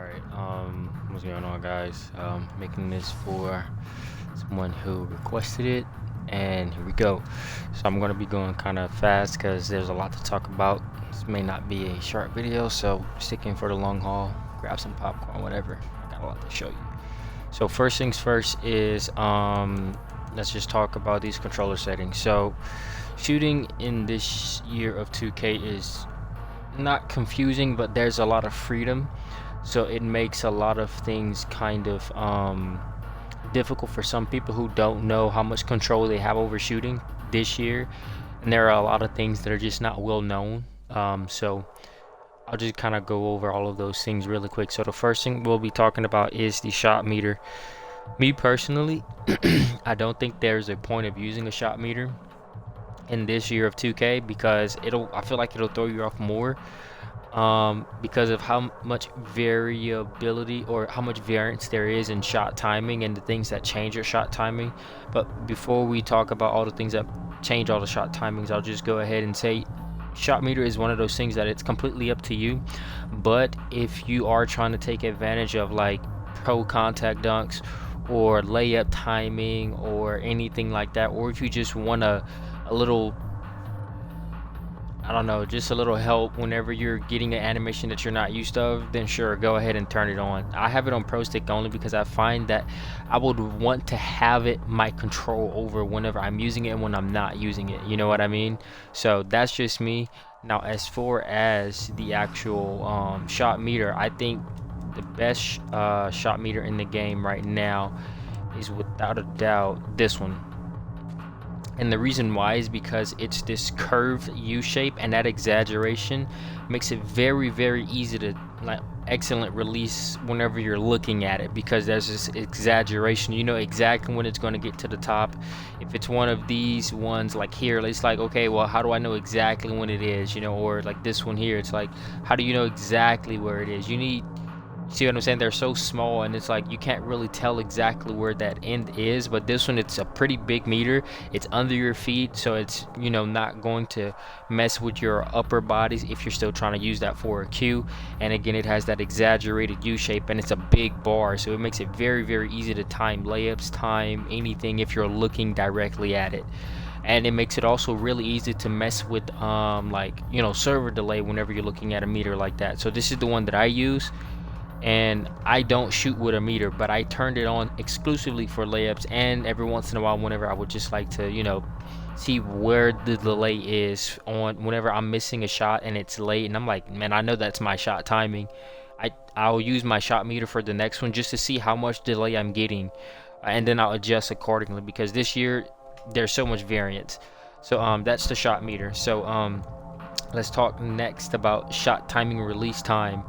Alright, what's going on, guys? Making this for someone who requested it, and here we go. So I'm going to be going kind of fast because there's a lot to talk about. This may not be a short video, so stick in for the long haul, grab some popcorn, whatever. I got a lot to show you. So first things first is, let's just talk about these controller settings. So shooting in this year of 2K is not confusing, but there's a lot of freedom, so it makes a lot of things kind of difficult for some people who don't know how much control they have over shooting this year, and there are a lot of things that are just not well known. So I'll just kind of go over all of those things really quick. So the first thing we'll be talking about is the shot meter. Me personally, I don't think there's a point of using a shot meter in this year of 2K because I feel like it'll throw you off more, because of how much variability or how much variance there is in shot timing and the things that change your shot timing. But before we talk about all the things that change all the shot timings, I'll just go ahead and say shot meter is one of those things that it's completely up to you. But if you are trying to take advantage of like pro contact dunks or layup timing or anything like that, or if you just want a little, I don't know, just a little help whenever you're getting an animation that you're not used to, then sure, go ahead and turn it on. I have it on Pro Stick only because I find that I would want to have it my control over whenever I'm using it and when I'm not using it, you know what I mean? So that's just me. Now as far as the actual shot meter, I think the best shot meter in the game right now is without a doubt this one. And the reason why is because it's this curved U shape, and that exaggeration makes it very, very easy to like excellent release whenever you're looking at it, because there's this exaggeration. You know exactly when it's going to get to the top. If it's one of these ones like here, it's like, okay, well, how do I know exactly when it is, you know? Or like this one here, it's like, how do you know exactly where it is? See what I'm saying? They're so small, and it's like you can't really tell exactly where that end is. But this one, it's a pretty big meter. It's under your feet, so it's, you know, not going to mess with your upper bodies if you're still trying to use that for a cue. And again, it has that exaggerated U shape, and it's a big bar, so it makes it very, very easy to time layups, time anything if you're looking directly at it. And it makes it also really easy to mess with like, you know, server delay whenever you're looking at a meter like that. So this is the one that I use, and I don't shoot with a meter, but I turned it on exclusively for layups, and every once in a while whenever I would just like to, you know, see where the delay is on whenever I'm missing a shot and it's late and I'm like, man, I know that's my shot timing. I'll use my shot meter for the next one just to see how much delay I'm getting, and then I'll adjust accordingly, because this year there's so much variance. So that's the shot meter. So let's talk next about shot timing release time.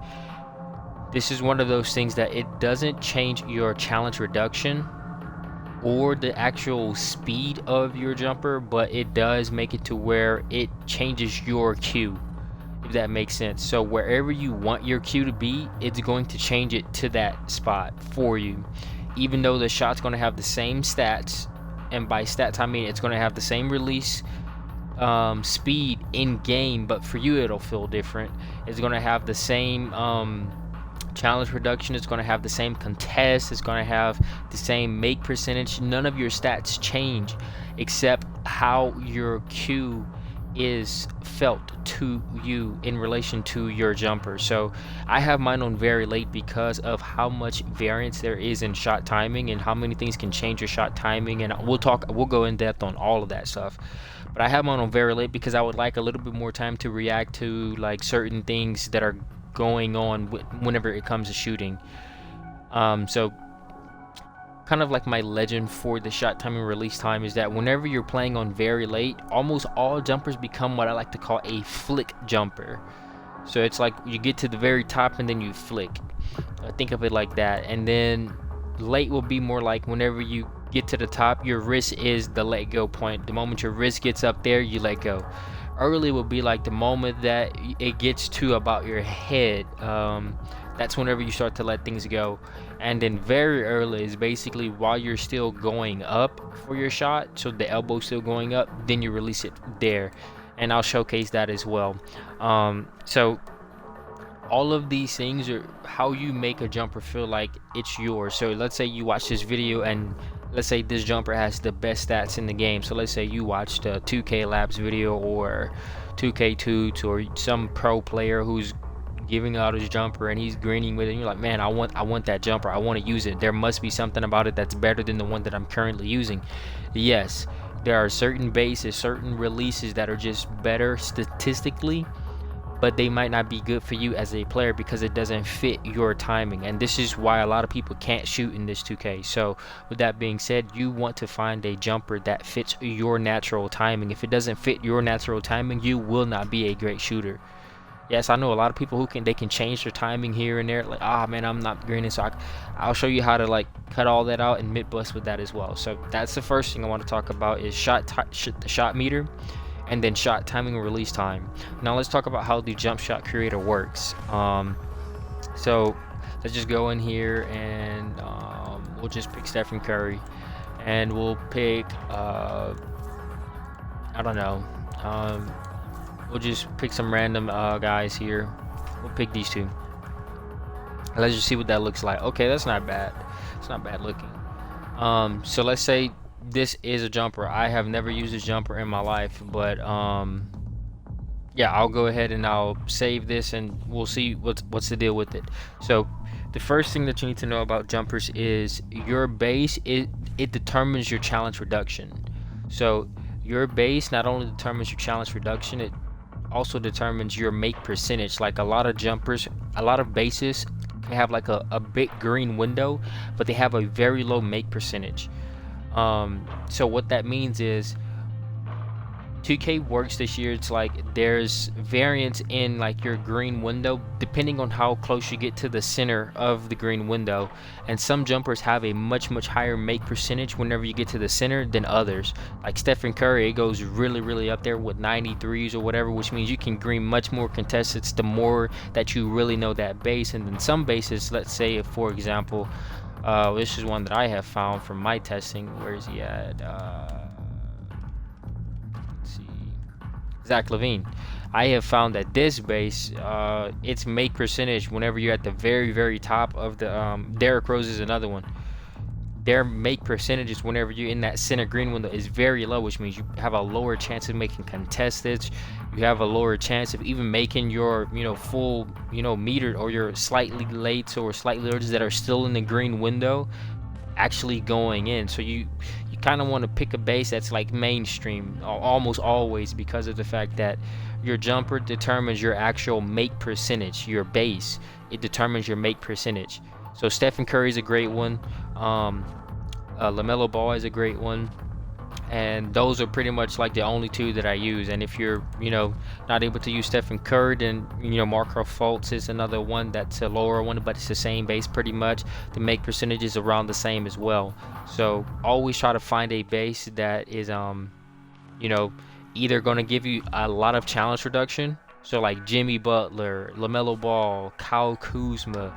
This is one of those things that it doesn't change your challenge reduction or the actual speed of your jumper, but it does make it to where it changes your cue, if that makes sense. So wherever you want your cue to be, it's going to change it to that spot for you, even though the shot's going to have the same stats. And by stats I mean it's going to have the same release speed in game, but for you it'll feel different. It's going to have the same challenge reduction, it's going to have the same contest, it's going to have the same make percentage. None of your stats change except how your cue is felt to you in relation to your jumper. So I have mine on very late because of how much variance there is in shot timing and how many things can change your shot timing, and we'll go in depth on all of that stuff. But I have mine on very late because I would like a little bit more time to react to like certain things that are going on whenever it comes to shooting. So kind of like my legend for the shot timing release time is that whenever you're playing on very late, almost all jumpers become what I like to call a flick jumper. So it's like you get to the very top and then you flick. Think of it like that. And then late will be more like whenever you get to the top, your wrist is the let go point. The moment your wrist gets up there, you let go. Early will be like the moment that it gets to about your head. That's whenever you start to let things go. And then very early is basically while you're still going up for your shot, so the elbow's still going up, then you release it there. And I'll showcase that as well. So all of these things are how you make a jumper feel like it's yours. So let's say you watch this video and let's say this jumper has the best stats in the game. So let's say you watched a 2K Labs video or 2K Toots or some pro player who's giving out his jumper and he's greening with it, and you're like, man, I want that jumper, I want to use it. There must be something about it that's better than the one that I'm currently using. Yes, there are certain bases, certain releases that are just better statistically, but they might not be good for you as a player because it doesn't fit your timing. And this is why a lot of people can't shoot in this 2K. So with that being said, you want to find a jumper that fits your natural timing. If it doesn't fit your natural timing, you will not be a great shooter. Yes, I know a lot of people who can change their timing here and there. Like, ah, man, I'm not greening, so I'll show you how to like cut all that out and mid bust with that as well. So that's the first thing I want to talk about is the shot meter, and then shot timing and release time. Now let's talk about how the jump shot creator works. So let's just go in here and we'll just pick Stephen Curry, and we'll pick I don't know. We'll just pick some random guys here. We'll pick these two. Let's just see what that looks like. Okay, that's not bad. It's not bad looking. So let's say this is a jumper. I have never used this jumper in my life, but yeah, I'll go ahead and I'll save this and we'll see what's the deal with it. So the first thing that you need to know about jumpers is your base. It determines your challenge reduction. So your base not only determines your challenge reduction, it also determines your make percentage. Like a lot of jumpers, a lot of bases have like a big green window, but they have a very low make percentage. So what that means is 2K works this year. It's like there's variance in like your green window depending on how close you get to the center of the green window, and some jumpers have a much higher make percentage whenever you get to the center than others. Like Stephen Curry, it goes really up there with 93s or whatever, which means you can green much more contestants the more that you really know that base. And then some bases, let's say if, for example, this is one that I have found from my testing. Where is he at? Zach Levine. I have found that this base, its make percentage whenever you're at the very top of the Derrick Rose is another one. Their make percentages whenever you're in that center green window is very low, which means you have a lower chance of making contested. You have a lower chance of even making your full meter, or your slightly late or slightly urges that are still in the green window actually going in. So you kind of want to pick a base that's like mainstream almost always, because of the fact that your jumper determines your actual make percentage. Your base, it determines your make percentage. So Stephen Curry is a great one. LaMelo Ball is a great one. And those are pretty much like the only two that I use. And if you're not able to use Stephen Curry, then Markelle Fultz is another one that's a lower one, but it's the same base pretty much. The make percentage is around the same as well. So always try to find a base that is either going to give you a lot of challenge reduction. So like Jimmy Butler, LaMelo Ball, Kyle Kuzma.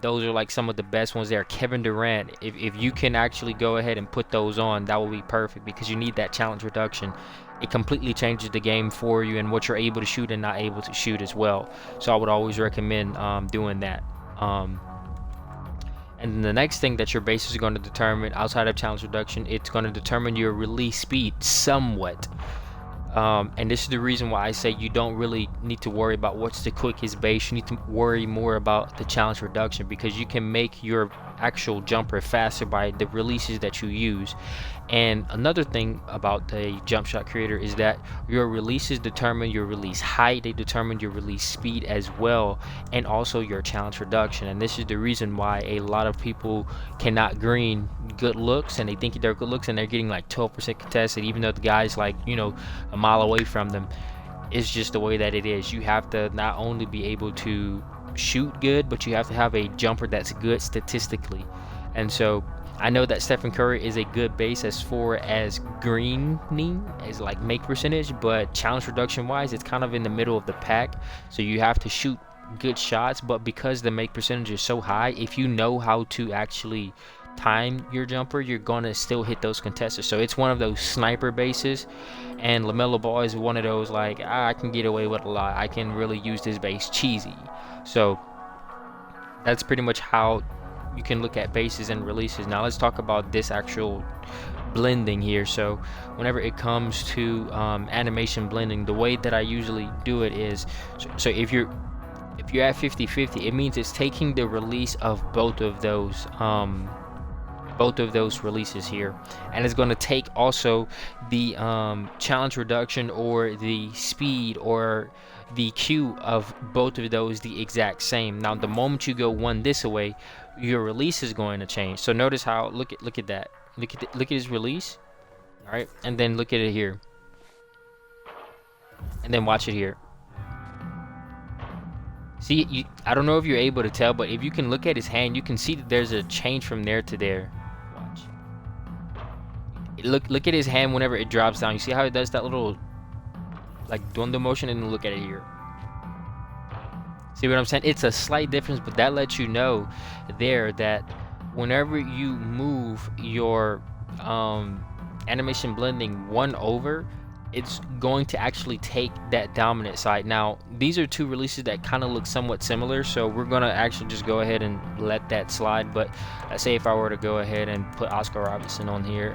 Those are like some of the best ones there. Kevin Durant, if you can actually go ahead and put those on, that will be perfect, because you need that challenge reduction. It completely changes the game for you and what you're able to shoot and not able to shoot as well. So I would always recommend doing that. And then the next thing that your base is going to determine outside of challenge reduction, it's going to determine your release speed somewhat. And this is the reason why I say you don't really need to worry about what's the quickest base. You need to worry more about the challenge reduction, because you can make your actual jumper faster by the releases that you use. And another thing about the jump shot creator is that your releases determine your release height, they determine your release speed as well, and also your challenge reduction. And this is the reason why a lot of people cannot green good looks, and they think they're good looks and they're getting like 12% contested, even though the guy's like a mile away from them. It's just the way that it is. You have to not only be able to shoot good, but you have to have a jumper that's good statistically. And so I know that Stephen Curry is a good base as far as greening, as like make percentage, but challenge reduction wise, it's kind of in the middle of the pack. So you have to shoot good shots, but because the make percentage is so high, if you know how to actually time your jumper, you're gonna still hit those contesters. So it's one of those sniper bases, and LaMelo Ball is one of those like, I can get away with a lot, I can really use this base cheesy. So that's pretty much how you can look at bases and releases. Now let's talk about this actual blending here. So whenever it comes to animation blending, the way that I usually do it is, so if you're at 50-50, it means it's taking the release of both of those releases here, and it's going to take also the challenge reduction or the speed or the Q of both of those the exact same. Now the moment you go one this away, your release is going to change. So notice how, look at that, look at his release, all right, and then look at it here, and then watch it here. See, I don't know if you're able to tell, but if you can look at his hand, you can see that there's a change from there to there. Watch. Look at his hand whenever it drops down. You see how it does that little like doing the motion, and then look at it here. See what I'm saying? It's a slight difference, but that lets you know there that whenever you move your animation blending one over, it's going to actually take that dominant side. Now these are two releases that kind of look somewhat similar, so we're gonna actually just go ahead and let that slide. But let's say if I were to go ahead and put Oscar Robertson on here,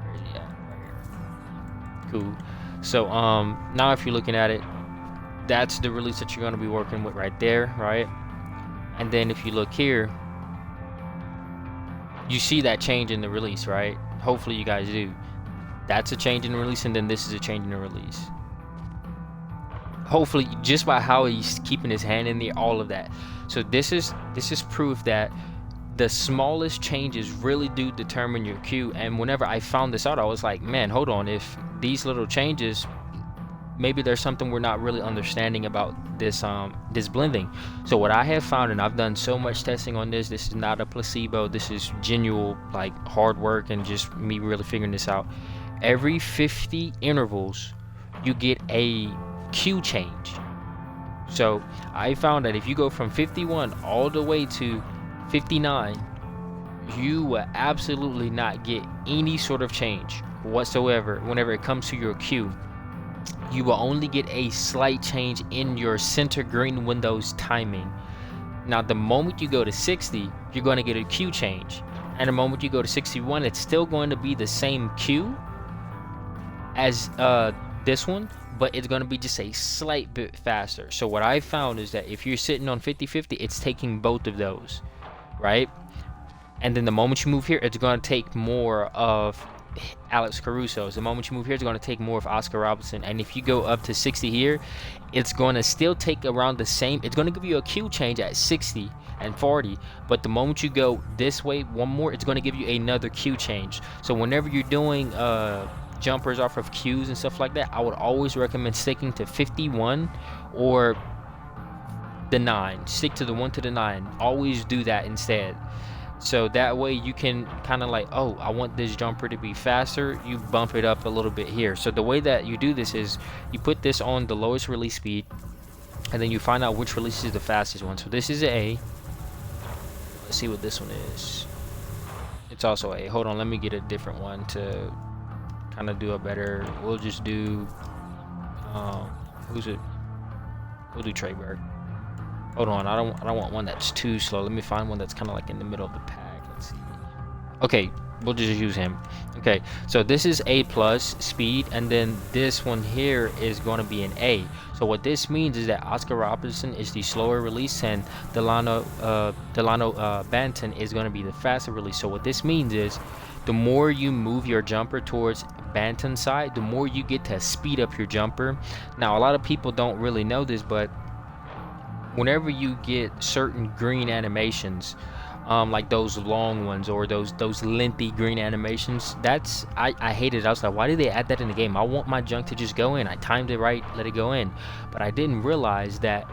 where is he at? Right here. Cool. So now if you're looking at it, that's the release that you're going to be working with right there, right? And then if you look here, you see that change in the release, right? Hopefully you guys do. That's a change in the release, and then this is a change in the release. Hopefully, just by how he's keeping his hand in there, all of that. So this is proof that the smallest changes really do determine your Q. And whenever I found this out, I was like, man, hold on, if these little changes, maybe there's something we're not really understanding about this this blending. So what I have found, and I've done so much testing on this is not a placebo, this is genuine like hard work and just me really figuring this out. Every 50 intervals you get a Q change. So I found that if you go from 51 all the way to 59, you will absolutely not get any sort of change whatsoever whenever it comes to your Q. You will only get a slight change in your center green window's timing. Now the moment you go to 60, you're going to get a Q change, and the moment you go to 61, it's still going to be the same Q as this one, but it's going to be just a slight bit faster. So what I found is that if you're sitting on 50-50, it's taking both of those, right? And then the moment you move here, it's going to take more of Alex Caruso. So the moment you move here, it's going to take more of Oscar Robertson. And if you go up to 60 here, it's going to still take around the same. It's going to give you a Q change at 60 and 40, but the moment you go this way one more, it's going to give you another Q change. So whenever you're doing jumpers off of Qs and stuff like that, I would always recommend sticking to 51 or the 9. Stick to the 1 to the 9. Always do that instead. So that way you can kind of like, oh, I want this jumper to be faster, you bump it up a little bit here. So the way that you do this is you put this on the lowest release speed, and then you find out which release is the fastest one. So this is A. Let's see what this one is. It's also A. Hold on, let me get a different one to kind of do a better. We'll just do who's it? We'll do Trey Burke. Hold on, I don't want one that's too slow. Let me find one that's kind of like in the middle of the pack. Let's see. Okay, we'll just use him. Okay, so this is A plus speed, and then this one here is going to be an A. So what this means is that Oscar Robertson is the slower release, and Delano Banton is going to be the faster release. So what this means is the more you move your jumper towards Banton's side, the more you get to speed up your jumper. Now a lot of people don't really know this, but whenever you get certain green animations, like those long ones or those lengthy green animations, that's I hate it. I was like, why did they add that in the game? I want my junk to just go in. I timed it right, let it go in. But I didn't realize that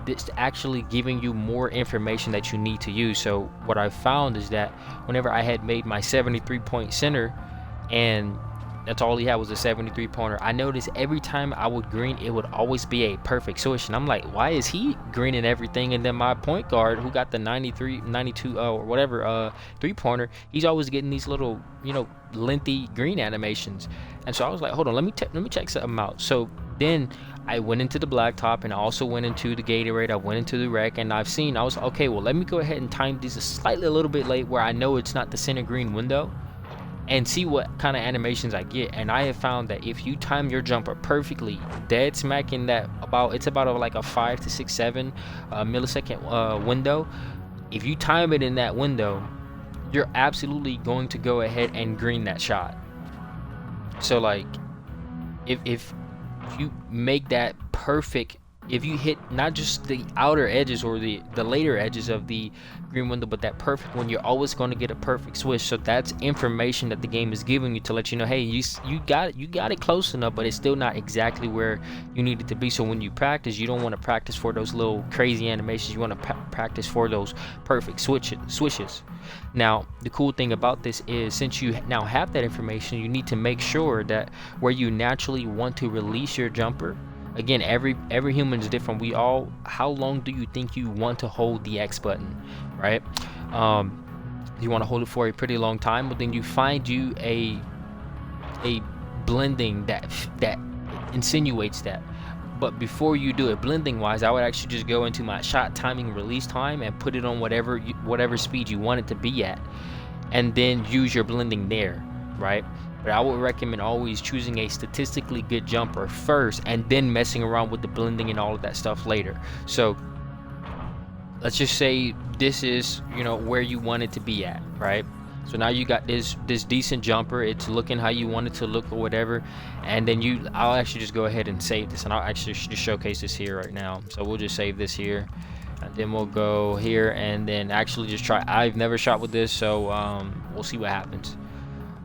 it's actually giving you more information that you need to use. So what I found is that whenever I had made my 73-point center, and That's all he had was a 73 pointer. I noticed every time I would green, it would always be a perfect swish. And I'm like, why is he greening everything? And then my point guard, who got the 93, 92, or whatever, 3-pointer, he's always getting these little, lengthy green animations. And so I was like, hold on, let me check something out. So then I went into the blacktop, and I also went into the Gatorade. I went into the rec, and I was like, okay, well, let me go ahead and time these a little bit late, where I know it's not the center green window, and see what kind of animations I get. And I have found that if you time your jumper perfectly, dead smack in that it's about like a 5 to 6, 7 millisecond window. If you time it in that window, you're absolutely going to go ahead and green that shot. So like, if you make that perfect, if you hit not just the outer edges or the later edges of the green window, but that perfect one, you're always going to get a perfect swish. So that's information that the game is giving you to let you know, hey, you got it close enough, but it's still not exactly where you need it to be. So when you practice, you don't want to practice for those little crazy animations. You want to practice for those perfect swishes. Now the cool thing about this is, since you now have that information, you need to make sure that where you naturally want to release your jumper, again, every human is different. How long do you think you want to hold the X button, right? You want to hold it for a pretty long time, but then you find you a blending that insinuates that. But before you do it blending wise, I would actually just go into my shot timing release time and put it on whatever speed you want it to be at, and then use your blending there, right? But I would recommend always choosing a statistically good jumper first, and then messing around with the blending and all of that stuff later. So let's just say this is where you want it to be at, right? So now you got this decent jumper. It's looking how you want it to look or whatever. And then I'll actually just go ahead and save this, and I'll actually just showcase this here right now. So we'll just save this here, and then we'll go here and then actually just try. I've never shot with this, so we'll see what happens.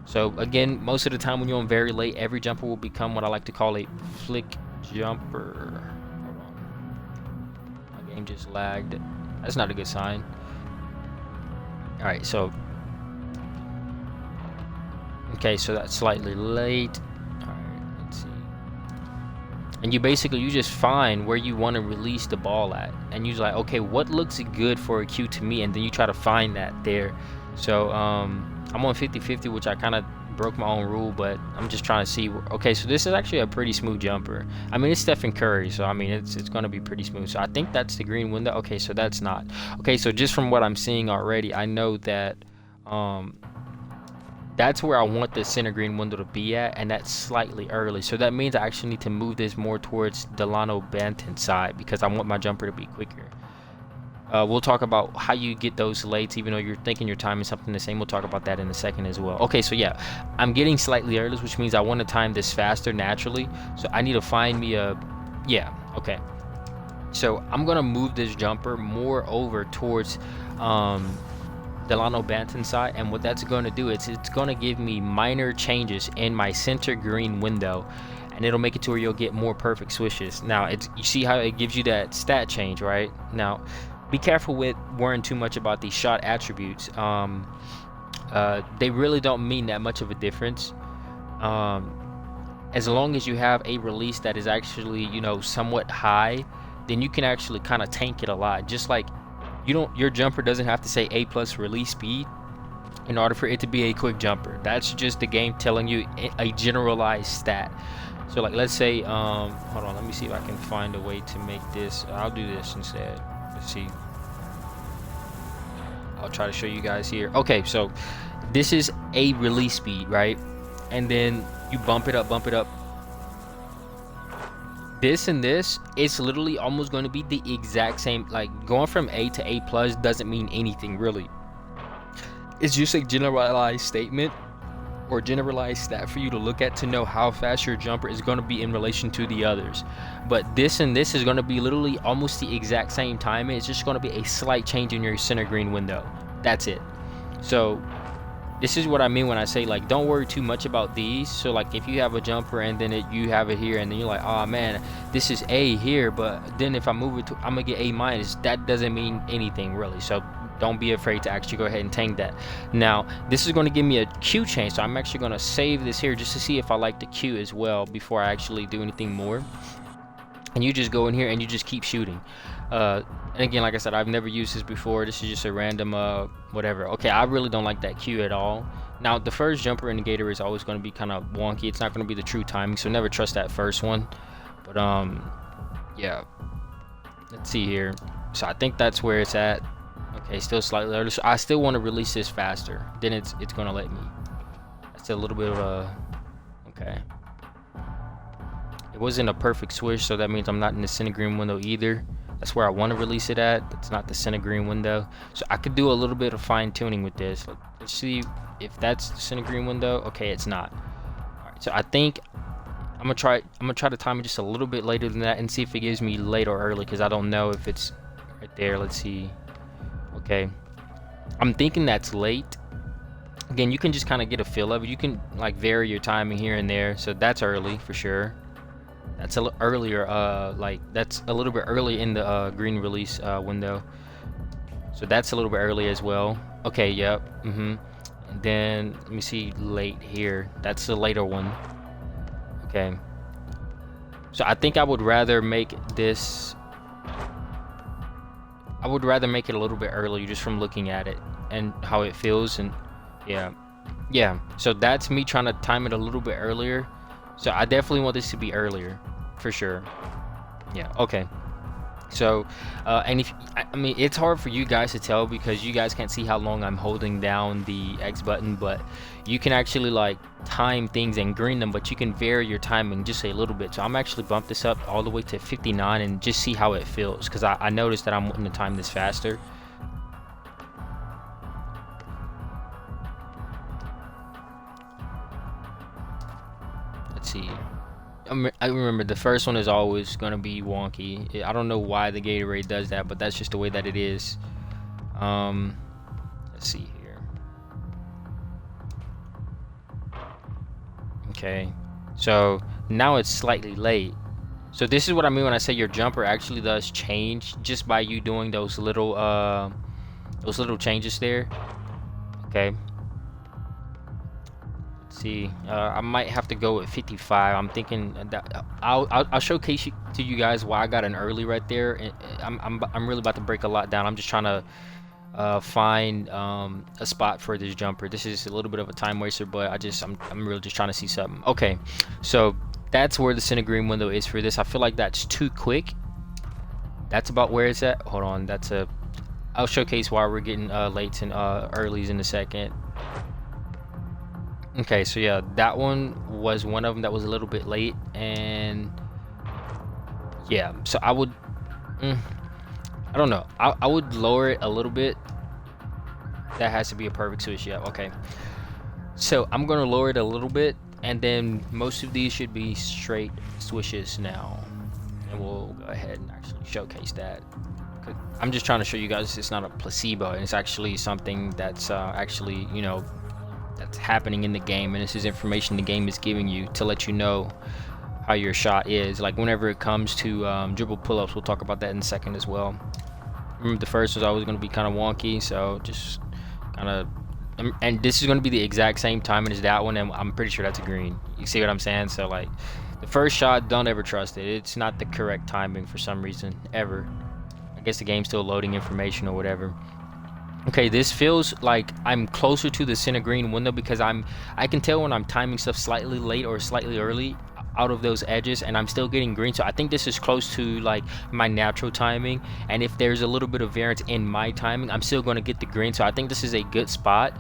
So again, most of the time when you're on very late, every jumper will become what I like to call a flick jumper. Hold on, my game just lagged. That's not a good sign. All right, so okay, so that's slightly late. All right, let's see. And you just find where you want to release the ball at, and you're like, okay, what looks good for a cue to me, and then you try to find that there. So I'm on 50-50, which I kind of broke my own rule, but I'm just trying to see. Okay, so this is actually a pretty smooth jumper. I mean, it's Stephen Curry, so I mean, it's going to be pretty smooth. So I think that's the green window. Okay, so that's not. Okay, so just from what I'm seeing already, I know that that's where I want the center green window to be at, and that's slightly early. So that means I actually need to move this more towards Delano Banton side, because I want my jumper to be quicker. We'll talk about how you get those lates, even though you're thinking you're timing something the same. We'll talk about that in a second as well. Okay, so yeah, I'm getting slightly early, which means I want to time this faster naturally. So I need to find me okay. So I'm gonna move this jumper more over towards Delano Banton side, and what that's going to do is it's going to give me minor changes in my center green window, and it'll make it to where you'll get more perfect swishes. Now you see how it gives you that stat change, right? Now be careful with worrying too much about these shot attributes. They really don't mean that much of a difference, as long as you have a release that is actually somewhat high, then you can actually kind of tank it a lot. Just like your jumper doesn't have to say A+ release speed in order for it to be a quick jumper. That's just the game telling you a generalized stat. So like, let's say hold on, let me see if I can find a way to make this. I'll do this instead. Let's see. I'll try to show you guys here. Okay, so this is a release speed, right? And then you bump it up. This and this, it's literally almost going to be the exact same. Like, going from A to A+ doesn't mean anything really. It's just a generalized statement or generalized stat for you to look at to know how fast your jumper is going to be in relation to the others. But this and this is going to be literally almost the exact same time. It's just going to be a slight change in your center green window. That's it. So this is what I mean when I say, like, don't worry too much about these. So like, if you have a jumper and then you have it here, and then you're like, oh man, this is A here, but then if I move it to, I'm gonna get A-. That doesn't mean anything really. So don't be afraid to actually go ahead and tank that. Now this is going to give me a queue change, so I'm actually going to save this here just to see if I like the queue as well before I actually do anything more. And you just go in here and you just keep shooting. And again, like I said, I've never used this before. This is just a random whatever. Okay, I really don't like that queue at all. Now the first jumper indicator is always going to be kind of wonky. It's not going to be the true timing, so never trust that first one. But yeah, let's see here. So I think that's where it's at. Okay, still slightly early. So I still want to release this faster. Then it's going to let me. That's a little bit of a okay. It wasn't a perfect switch, so that means I'm not in the center green window either. That's where I want to release it at. That's not the center green window. So I could do a little bit of fine tuning with this. Let's see if that's the center green window. Okay, it's not. All right, so I think I'm gonna try to time it just a little bit later than that and see if it gives me late or early, because I don't know if it's right there. Let's see. Okay, I'm thinking that's late. Again, you can just kind of get a feel of it. You can like vary your timing here and there. So that's early for sure. That's a little earlier, like that's a little bit early in the green release window. So that's a little bit early as well. Okay, yep. And then let me see late here. That's the later one. Okay. So I think I would rather make this. I would rather make it a little bit earlier just from looking at it and how it feels, and yeah. So that's me trying to time it a little bit earlier. So I definitely want this to be earlier, for sure. Yeah, okay. So, and if I mean, it's hard for you guys to tell because you guys can't see how long I'm holding down the X button, but you can actually like time things and green them, but you can vary your timing just a little bit. So I'm actually bump this up all the way to 59 and just see how it feels, because I noticed that I'm wanting to time this faster. Let's see. I remember the first one is always going to be wonky. I don't know why the Gatorade does that, but that's just the way that it is. Let's see here. Okay, so now it's slightly late. So this is what I mean when I say your jumper actually does change just by you doing those little changes there. Okay. See, I might have to go with 55. I'm thinking that I'll showcase to you guys why I got an early right there. I'm really about to break a lot down. I'm just trying to find a spot for this jumper. This is a little bit of a time waster, but I'm really just trying to see something. Okay, so that's where the center green window is for this. I feel like that's too quick. That's about where it's at. Hold on, I'll showcase why we're getting lates and earlies in a second. Okay, so yeah, that one was one of them that was a little bit late, and yeah, so I would I don't know, I would lower it a little bit. That has to be a perfect switch. Yeah, okay, so I'm gonna lower it a little bit, and then most of these should be straight swishes now, and we'll go ahead and actually showcase that. I'm just trying to show you guys it's not a placebo, and it's actually something that's actually, you know, that's happening in the game, and this is information the game is giving you to let you know how your shot is. Like whenever it comes to dribble pull-ups, we'll talk about that in a second as well. Remember, the first was always going to be kind of wonky, so just kind of, and this is going to be the exact same timing as that one, and I'm pretty sure that's a green. You see what I'm saying? So like the first shot, don't ever trust it. It's not the correct timing for some reason ever. I guess the game's still loading information or whatever. Okay, this feels like I'm closer to the center green window because I can tell when I'm timing stuff slightly late or slightly early out of those edges, and I'm still getting green. So I think this is close to like my natural timing, and if there's a little bit of variance in my timing, I'm still going to get the green. So I think this is a good spot.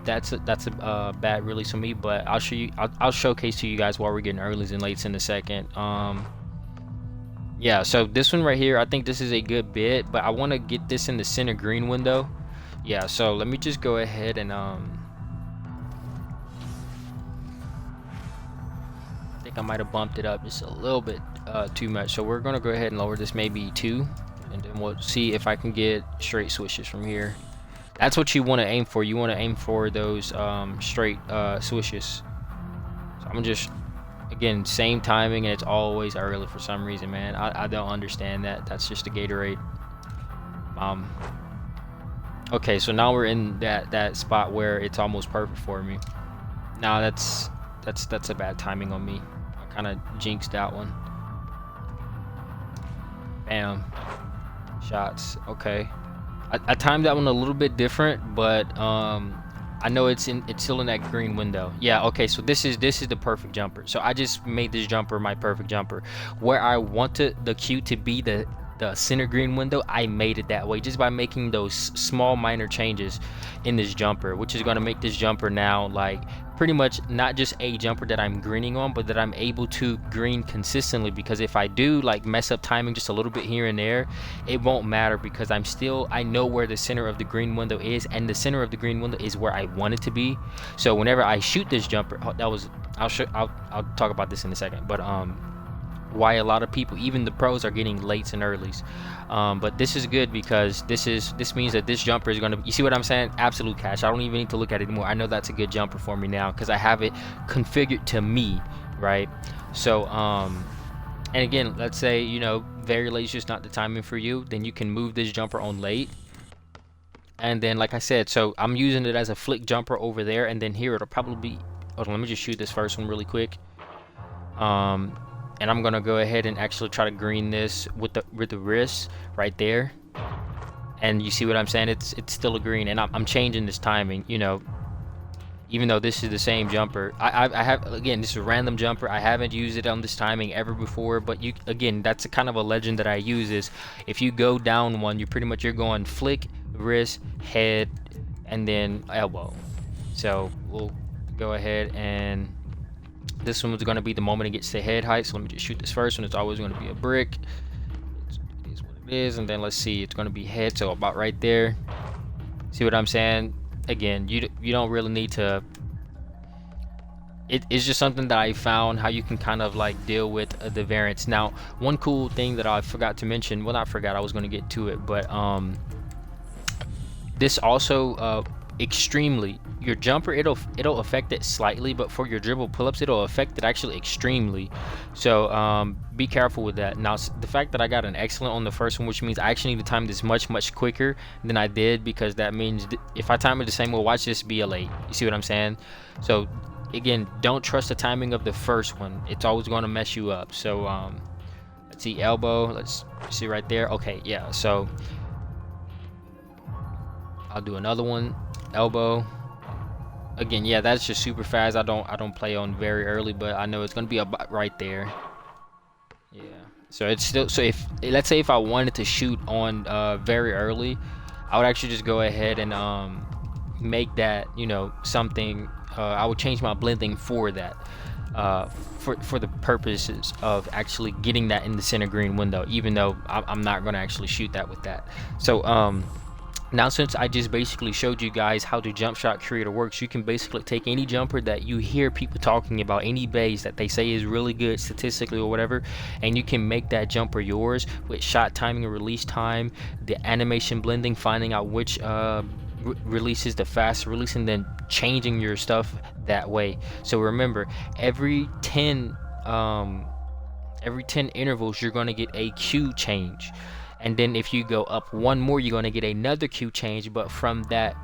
That's a bad release for me, but I'll show you. I'll showcase to you guys why we're getting earlies and lates in a second. Yeah, so this one right here, I think this is a good bit, but I want to get this in the center green window. Yeah, so let me just go ahead and I think I might have bumped it up just a little bit too much. So we're gonna go ahead and lower this maybe 2, and then we'll see if I can get straight swishes from here. That's what you want to aim for. You want to aim for those straight swishes. So I'm just, again, same timing, and it's always early for some reason, man. I don't understand that. That's just a Gatorade. Okay, so now we're in that spot where it's almost perfect for me. Now that's a bad timing on me. I kind of jinxed that one. Bam. Shots. Okay. I timed that one a little bit different, but I know it's still in that green window. Yeah, okay, so this is the perfect jumper. So I just made this jumper my perfect jumper. Where I wanted the cue to be the center green window, I made it that way just by making those small minor changes in this jumper, which is going to make this jumper now like pretty much not just a jumper that I'm greening on, but that I'm able to green consistently, because if I do like mess up timing just a little bit here and there, it won't matter because I know where the center of the green window is, and the center of the green window is where I want it to be. So whenever I shoot this jumper, I'll talk about this in a second, but why a lot of people, even the pros, are getting lates and earlies. But this is good because this means that this jumper is going to, you see what I'm saying, absolute cash. I don't even need to look at it anymore. I know that's a good jumper for me now because I have it configured to me, right? So and again, let's say, you know, very late is just not the timing for you, then you can move this jumper on late. And then like I said, so I'm using it as a flick jumper over there, and then here it'll probably be, hold on, let me just shoot this first one really quick. And I'm gonna go ahead and actually try to green this with the wrist right there. And you see what I'm saying? It's still a green, and I'm changing this timing, you know, even though this is the same jumper. I have, again, this is a random jumper. I haven't used it on this timing ever before, but you, again, that's a kind of a legend that I use, is if you go down one, you're going flick, wrist, head, and then elbow. So we'll go ahead, and this one was going to be the moment it gets to head height. So let me just shoot this first one. It's always going to be a brick. It is what it is. And then let's see, it's going to be head, so about right there. See what I'm saying? Again, you don't really need to, it's just something that I found how you can kind of like deal with the variance. Now, one cool thing that I forgot to mention, well, not forgot, I was going to get to it, but this also extremely, your jumper, it'll affect it slightly, but for your dribble pull-ups, it'll affect it actually extremely. So be careful with that. Now, the fact that I got an excellent on the first one, which means I actually need to time this much quicker than I did, because that means if I time it the same way, watch this be a late. You see what I'm saying? So again, don't trust the timing of the first one. It's always going to mess you up. So let's see, elbow, let's see right there. Okay, yeah, so I'll do another one, elbow. Again, yeah, that's just super fast. I don't play on very early, but I know it's gonna be about right there. Yeah, so it's still, so if, let's say if I wanted to shoot on very early, I would actually just go ahead and make that, you know, something, I would change my blending for that, for the purposes of actually getting that in the center green window, even though I'm not gonna actually shoot that with that. So now, since I just basically showed you guys how the jump shot creator works, you can basically take any jumper that you hear people talking about, any base that they say is really good statistically or whatever, and you can make that jumper yours with shot timing and release time, the animation blending, finding out which releases the fast release, and then changing your stuff that way. So remember, every 10 intervals, you're going to get a cue change. And then if you go up one more, you're going to get another cue change. But from that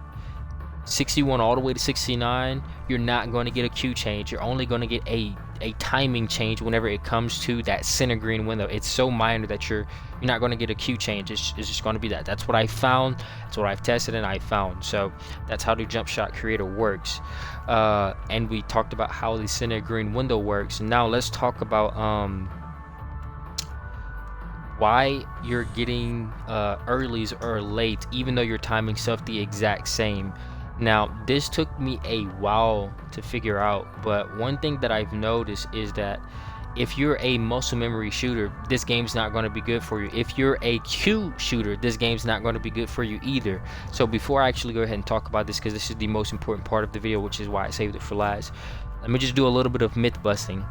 61 all the way to 69, you're not going to get a cue change. You're only going to get a timing change whenever it comes to that center green window. It's so minor that you're not going to get a cue change. It's just going to be that. That's what I found. That's what I've tested and I found. So that's how the jump shot creator works. And we talked about how the center green window works. Now let's talk about why you're getting earlies or late, even though your timing stuff the exact same. Now, this took me a while to figure out, but one thing that I've noticed is that if you're a muscle memory shooter, this game's not going to be good for you. If you're a cue shooter, this game's not going to be good for you either. So before I actually go ahead and talk about this, because this is the most important part of the video, which is why I saved it for last, let me just do a little bit of myth busting.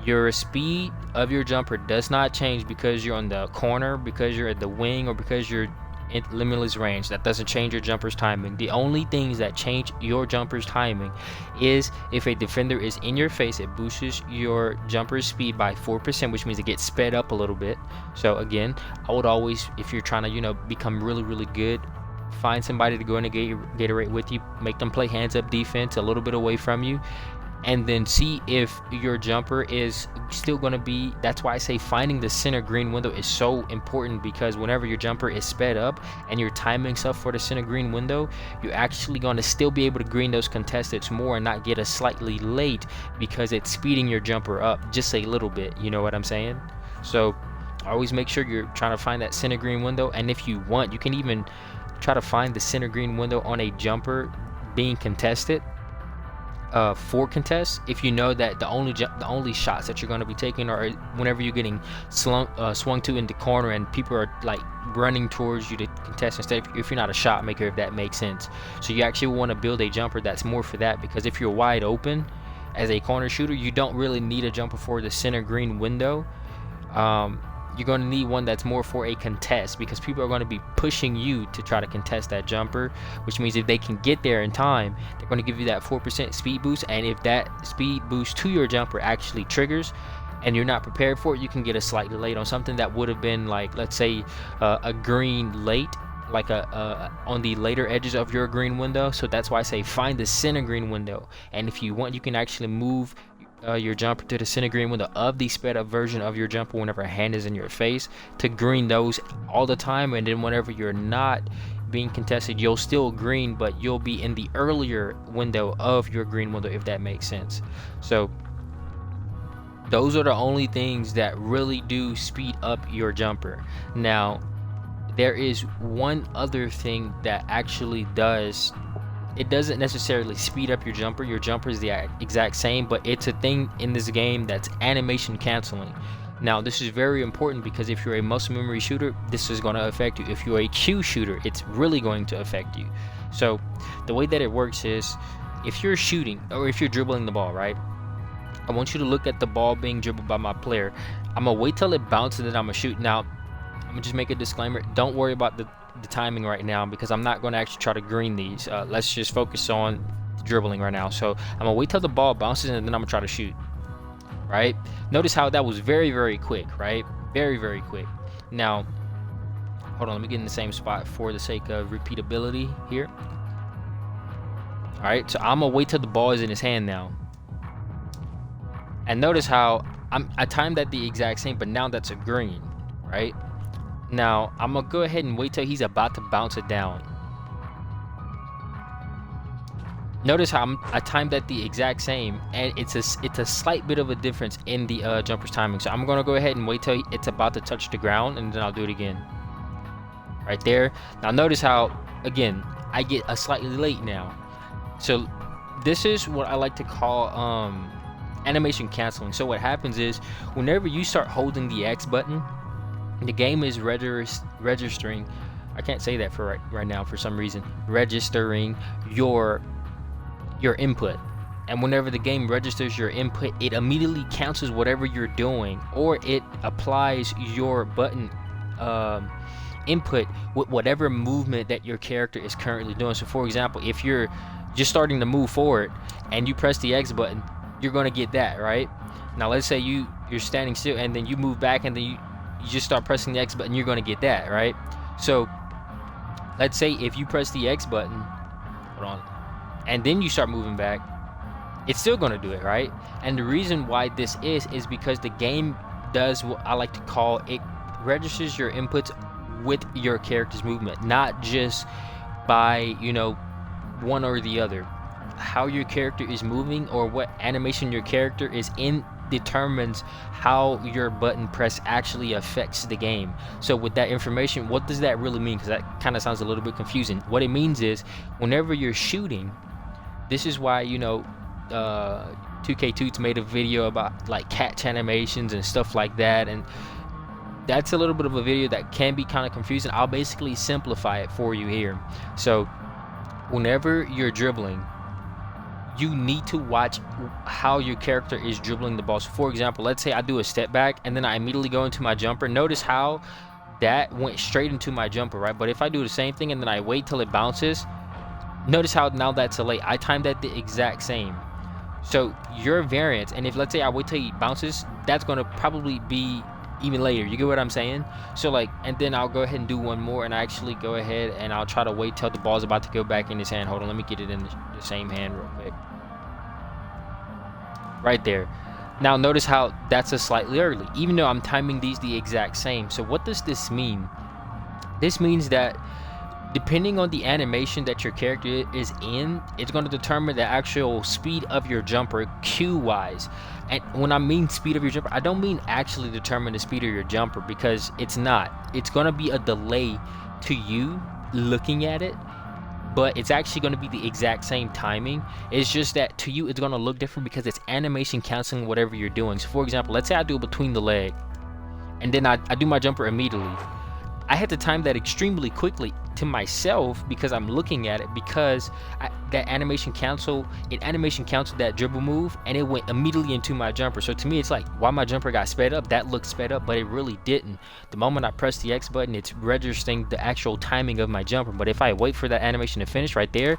Your speed of your jumper does not change because you're on the corner, because you're at the wing, or because you're in limitless range. That doesn't change your jumper's timing. The only things that change your jumper's timing is if a defender is in your face, it boosts your jumper's speed by 4%, which means it gets sped up a little bit. So again, I would always, if you're trying to, you know, become really good find somebody to go in a Gatorade with you, make them play hands up defense a little bit away from you, and then see if your jumper is still going to be. That's why I say finding the center green window is so important, because whenever your jumper is sped up and you're timing stuff for the center green window, you're actually going to still be able to green those contestants more and not get a slightly late, because it's speeding your jumper up just a little bit. You know what I'm saying? So always make sure you're trying to find that center green window. And if you want, you can even try to find the center green window on a jumper being contested for contests, if you know that the only shots that you're going to be taking are whenever you're getting swung to in the corner and people are like running towards you to contest, instead if you're not a shot maker, if that makes sense. So you actually want to build a jumper that's more for that, because if you're wide open as a corner shooter, you don't really need a jumper for the center green window. You're going to need one that's more for a contest, because people are going to be pushing you to try to contest that jumper, which means if they can get there in time, they're going to give you that 4% speed boost. And if that speed boost to your jumper actually triggers and you're not prepared for it, you can get a slightly late on something that would have been like, let's say a green late, like on the later edges of your green window. So that's why I say find the center green window, and if you want, you can actually move your jumper to the center green window of the sped up version of your jumper whenever a hand is in your face, to green those all the time. And then whenever you're not being contested, you'll still green, but you'll be in the earlier window of your green window, if that makes sense. So those are the only things that really do speed up your jumper. Now there is one other thing that actually does. It doesn't necessarily speed up your jumper. Your jumper is the exact same, but it's a thing in this game that's animation canceling. Now this is very important, because if you're a muscle memory shooter, this is going to affect you. If you're a Q shooter, it's really going to affect you. So the way that it works is, if you're shooting or if you're dribbling the ball, right, I want you to look at the ball being dribbled by my player. I'm gonna wait till it bounces and then I'm gonna shoot. Now I'm gonna just make a disclaimer, don't worry about the timing right now, because I'm not going to actually try to green these. Let's just focus on dribbling right now. So I'm gonna wait till the ball bounces and then I'm gonna try to shoot. Right, notice how that was very, very quick, right? Very, very quick. Now hold on, let me get in the same spot for the sake of repeatability here. All right, so I'm gonna wait till the ball is in his hand now, and notice how I timed that the exact same, but now that's a green, right? Now I'm gonna go ahead and wait till he's about to bounce it down. Notice how I timed that the exact same, and it's a slight bit of a difference in the jumper's timing. So I'm gonna go ahead and wait till it's about to touch the ground, and then I'll do it again. Right there. Now notice how, again, I get a slightly late now. So this is what I like to call animation canceling. So what happens is, whenever you start holding the X button, the game is registering. I can't say that for right now for some reason. Registering your input, and whenever the game registers your input, it immediately cancels whatever you're doing, or it applies your button input with whatever movement that your character is currently doing. So for example, if you're just starting to move forward and you press the X button, you're going to get that, right? Now let's say you're standing still and then you move back and then you just start pressing the X button, you're going to get that, right? So let's say if you press the X button, hold on, and then you start moving back, it's still going to do it, right? And the reason why this is because the game does what I like to call, it registers your inputs with your character's movement, not just by, one or the other. How your character is moving or what animation your character is in determines how your button press actually affects the game. So with that information, what does that really mean? Because that kind of sounds a little bit confusing. What it means is, whenever you're shooting, this is why 2K Toots made a video about like catch animations and stuff like that, and that's a little bit of a video that can be kind of confusing. I'll basically simplify it for you here. So whenever you're dribbling, you need to watch how your character is dribbling the ball. So for example, let's say I do a step back and then I immediately go into my jumper. Notice how that went straight into my jumper, right? But if I do the same thing and then I wait till it bounces, notice how now that's a late. I timed that the exact same. So your variance, and if let's say I wait till he bounces, that's going to probably be even later. You get what I'm saying? So like, and then I'll go ahead and do one more, and I actually go ahead and I'll try to wait till the ball's about to go back in his hand. Hold on, let me get it in the same hand real quick. Right there. Now notice how that's a slightly early, even though I'm timing these the exact same. So what does this mean? This means that depending on the animation that your character is in, it's going to determine the actual speed of your jumper Q wise. And when I mean speed of your jumper, I don't mean actually determine the speed of your jumper, because it's not. It's going to be a delay to you looking at it, but it's actually going to be the exact same timing. It's just that to you it's going to look different because it's animation canceling whatever you're doing. So for example, let's say I do it between the leg, and then I do my jumper immediately. I had to time that extremely quickly to myself because I'm looking at it, because that animation canceled that dribble move, and it went immediately into my jumper. So to me, it's like, while my jumper got sped up, that looked sped up, but it really didn't. The moment I press the X button, it's registering the actual timing of my jumper. But if I wait for that animation to finish right there,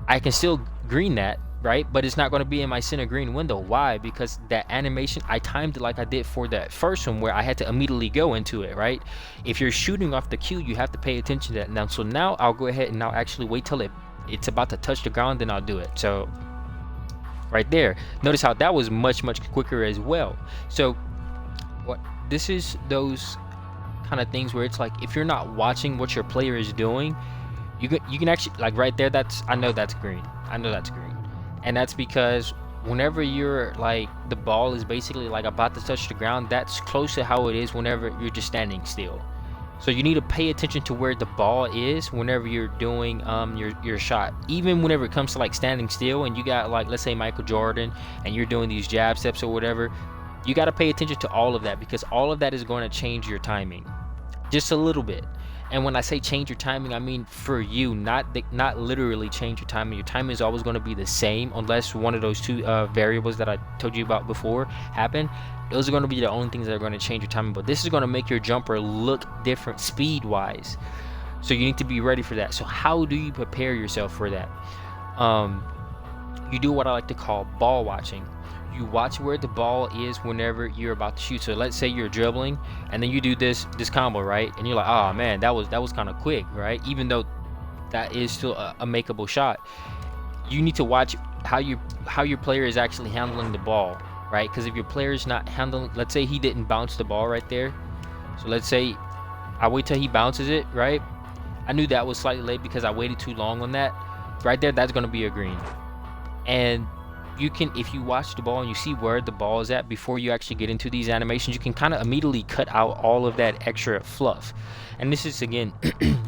I can still green that, right? But it's not going to be in my center green window. Why? Because that animation, I timed it like I did for that first one, where I had to immediately go into it, right? If you're shooting off the cue, you have to pay attention to that. Now, so now I'll go ahead and I'll actually wait till it's about to touch the ground, then I'll do it. So right there, notice how that was much quicker as well. So what this is, those kind of things where it's like, if you're not watching what your player is doing, you can actually, like right there, I know that's green, and that's because whenever you're like, the ball is basically like about to touch the ground, that's close to how it is whenever you're just standing still. So you need to pay attention to where the ball is whenever you're doing your shot. Even whenever it comes to like standing still, and you got like, let's say Michael Jordan, and you're doing these jab steps or whatever, you got to pay attention to all of that, because all of that is going to change your timing just a little bit. And when I say change your timing, I mean for you, not literally change your timing. Your timing is always going to be the same unless one of those two variables that I told you about before happen. Those are going to be the only things that are going to change your timing. But this is going to make your jumper look different speed wise. So you need to be ready for that. So how do you prepare yourself for that? You do what I like to call ball watching. You watch where the ball is whenever you're about to shoot. So let's say you're dribbling, and then you do this combo, right? And you're like, oh man, that was kind of quick, right? Even though that is still a makeable shot, you need to watch how your player is actually handling the ball, right? Because if your player is not handling, let's say he didn't bounce the ball right there. So let's say I wait till he bounces it, right? I knew that was slightly late because I waited too long on that. Right there, that's going to be a green. And you can, if you watch the ball and you see where the ball is at before you actually get into these animations, you can kind of immediately cut out all of that extra fluff. And this is, again,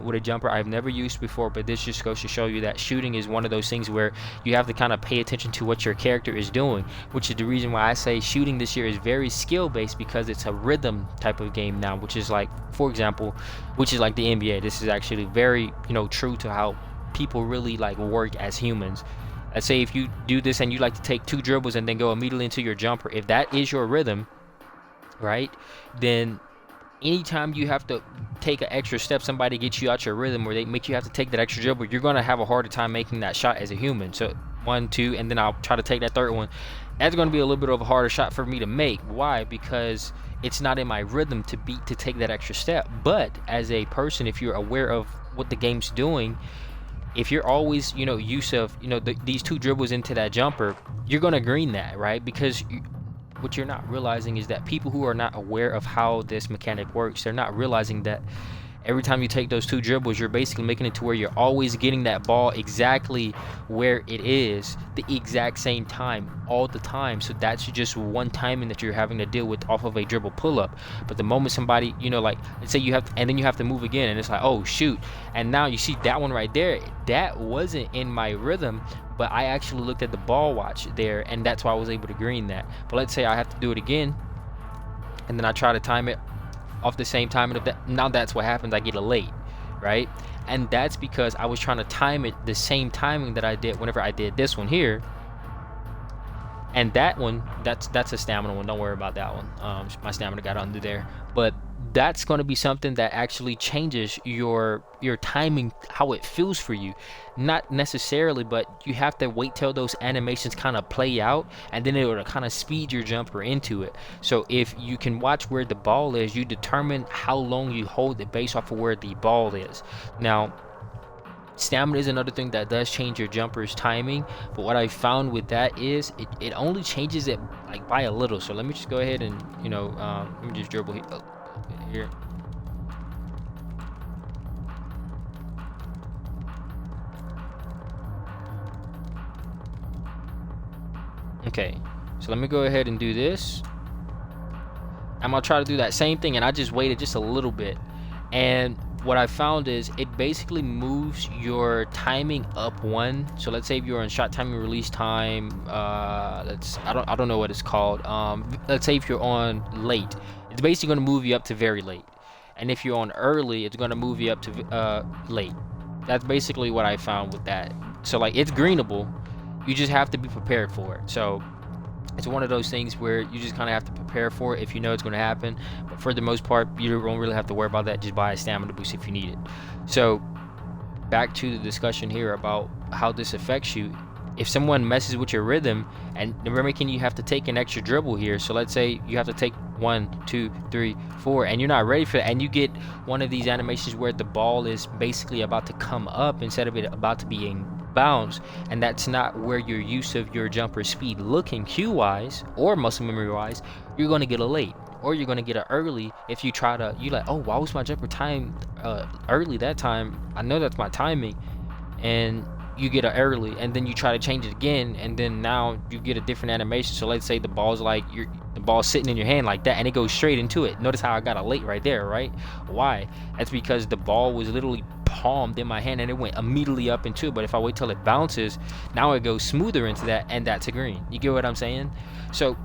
with a jumper I've never used before, but this just goes to show you that shooting is one of those things where you have to kind of pay attention to what your character is doing, which is the reason why I say shooting this year is very skill based, because it's a rhythm type of game now, which is like, for example, which is like the NBA. This is actually very, true to how people really like work as humans. Let's say if you do this and you like to take 2 dribbles and then go immediately into your jumper, if that is your rhythm, right, then anytime you have to take an extra step, somebody gets you out your rhythm, or they make you have to take that extra dribble, you're going to have a harder time making that shot as a human. So 1, 2, and then I'll try to take that third one. That's going to be a little bit of a harder shot for me to make. Why? Because it's not in my rhythm to take that extra step. But as a person, if you're aware of what the game's doing, if you're always, use of, these 2 dribbles into that jumper, you're going to green that, right? Because what you're not realizing is that people who are not aware of how this mechanic works, they're not realizing that every time you take those 2 dribbles, you're basically making it to where you're always getting that ball exactly where it is, the exact same time, all the time. So that's just one timing that you're having to deal with off of a dribble pull-up. But the moment somebody, like, let's say you have, and then you have to move again, and it's like, oh shoot, and now you see that one right there, that wasn't in my rhythm, but I actually looked at the ball watch there, and that's why I was able to green that. But let's say I have to do it again, and then I try to time it off the same time, and now that's what happens. I get a late, right? And that's because I was trying to time it the same timing that I did whenever I did this one here. And that one, that's a stamina one. Don't worry about that one. My stamina got under there. But that's going to be something that actually changes your timing, how it feels for you. Not necessarily, but you have to wait till those animations kind of play out, and then it will kind of speed your jumper into it. So if you can watch where the ball is, you determine how long you hold it based off of where the ball is. Now, stamina is another thing that does change your jumper's timing, but what I found with that is it only changes it like by a little. So let me just go ahead and let me just dribble here. Okay, so let me go ahead and do this. I'm gonna try to do that same thing, and I just waited just a little bit, and what I found is it basically moves your timing up one. So let's say if you're on shot timing release time, I don't know what it's called. Let's say if you're on late, it's basically going to move you up to very late, and if you're on early, it's going to move you up to late. That's basically what I found with that. So like, it's greenable, you just have to be prepared for it. So it's one of those things where you just kind of have to prepare for it if you know it's going to happen. But for the most part, you don't really have to worry about that. Just buy a stamina boost if you need it. So back to the discussion here about how this affects you. If someone messes with your rhythm, and remember, you have to take an extra dribble here. So let's say you have to take 1, 2, 3, 4, and you're not ready for it, and you get one of these animations where the ball is basically about to come up instead of it about to be in bounce, and that's not where your use of your jumper speed looking cue wise or muscle memory wise, you're going to get a late, or you're going to get an early. If you try to, you're like, oh, why was my jumper timed early that time? I know that's my timing, and you get an early, and then you try to change it again, and then now you get a different animation. So let's say the ball's like the ball's sitting in your hand like that, and it goes straight into it. Notice how I got a late right there, right? Why? That's because the ball was literally palmed in my hand, and it went immediately up into it. But if I wait till it bounces, now it goes smoother into that, and that's a green. You get what I'm saying? So